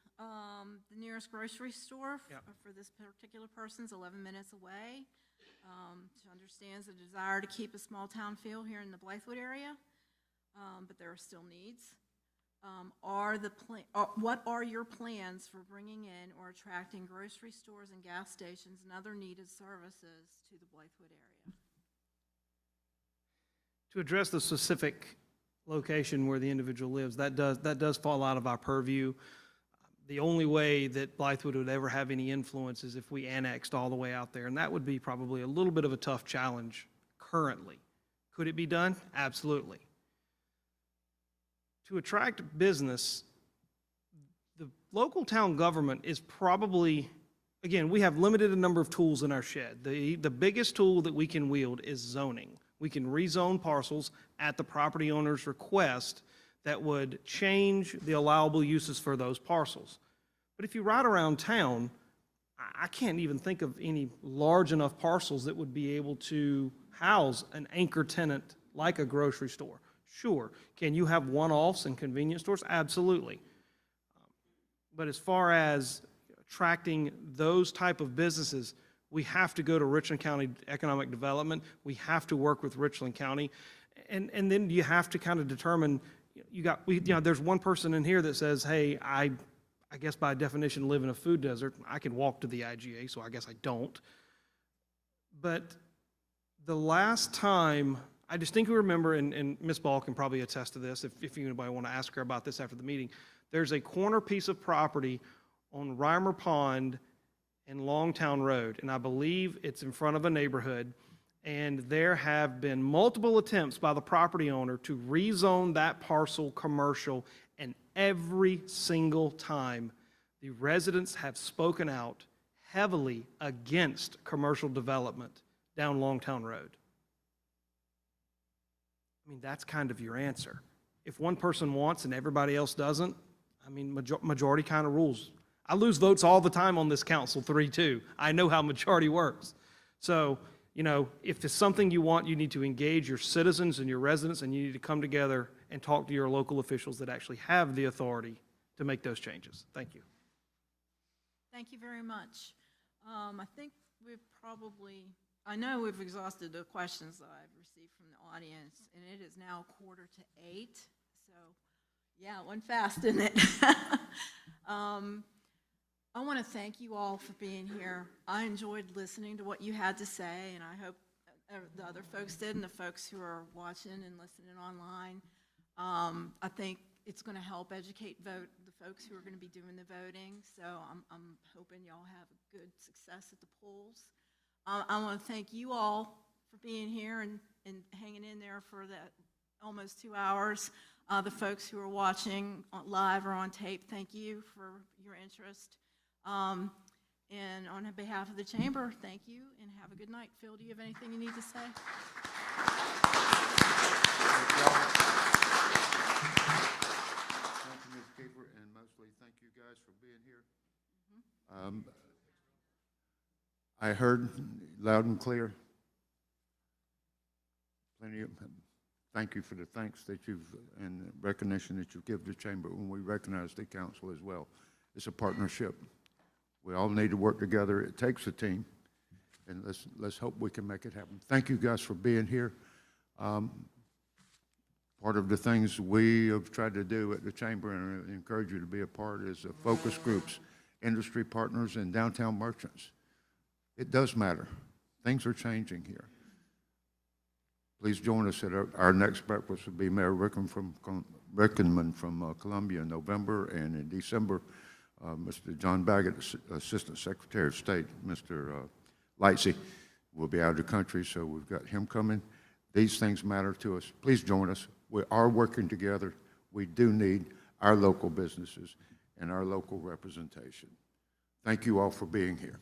The nearest grocery store for this particular person is 11 minutes away. She understands the desire to keep a small town feel here in the Blythewood area, but there are still needs. What are your plans for bringing in or attracting grocery stores and gas stations and other needed services to the Blythewood area? To address the specific location where the individual lives, that does fall out of our purview. The only way that Blythewood would ever have any influence is if we annexed all the way out there, and that would be probably a little bit of a tough challenge currently. Could it be done? Absolutely. To attract business, the local town government is probably, again, we have limited a number of tools in our shed. The biggest tool that we can wield is zoning. We can rezone parcels at the property owner's request that would change the allowable uses for those parcels. But if you ride around town, I can't even think of any large enough parcels that would be able to house an anchor tenant like a grocery store. Sure. Can you have one-offs and convenience stores? Absolutely. But as far as attracting those type of businesses, we have to go to Richland County Economic Development. We have to work with Richland County. And then you have to kind of determine, there's one person in here that says, hey, I guess by definition live in a food desert. I can walk to the IGA, so I guess I don't. But the last time, I distinctly remember, and Ms. Ball can probably attest to this if anybody want to ask her about this after the meeting, there's a corner piece of property on Reimer Pond and Longtown Road, and I believe it's in front of a neighborhood. And there have been multiple attempts by the property owner to rezone that parcel commercial, and every single time the residents have spoken out heavily against commercial development down Longtown Road. I mean, that's kind of your answer. If one person wants and everybody else doesn't, I mean, majority kind of rules. I lose votes all the time on this council, 3-2. I know how majority works. So, if it's something you want, you need to engage your citizens and your residents, and you need to come together and talk to your local officials that actually have the authority to make those changes. Thank you. Thank you very much. I think I know we've exhausted the questions that I've received from the audience, and it is now 7:45. So, yeah, it went fast, didn't it? I want to thank you all for being here. I enjoyed listening to what you had to say, and I hope the other folks did, and the folks who are watching and listening online. I think it's going to help educate the folks who are going to be doing the voting. So I'm hoping y'all have a good success at the polls. I want to thank you all for being here and hanging in there for that almost 2 hours. The folks who are watching live or on tape, thank you for your interest. And on behalf of the chamber, thank you and have a good night. Phil, do you have anything you need to say? Thank you, Ms. housekeeper, and mostly thank you guys for being here. I heard loud and clear. Plenty of, thank you for the thanks that you've, and recognition that you give the chamber, and we recognize the council as well. It's a partnership. We all need to work together. It takes a team, and let's hope we can make it happen. Thank you guys for being here. Part of the things we have tried to do at the chamber, and I encourage you to be a part, is focus groups, industry partners, and downtown merchants. It does matter. Things are changing here. Please join us at our next breakfast. Will be Mayor Rickenman from Columbia in November, and in December, Mr. John Baggett, Assistant Secretary of State, Mr. Lightsey, will be out of the country, so we've got him coming. These things matter to us. Please join us. We are working together. We do need our local businesses and our local representation. Thank you all for being here.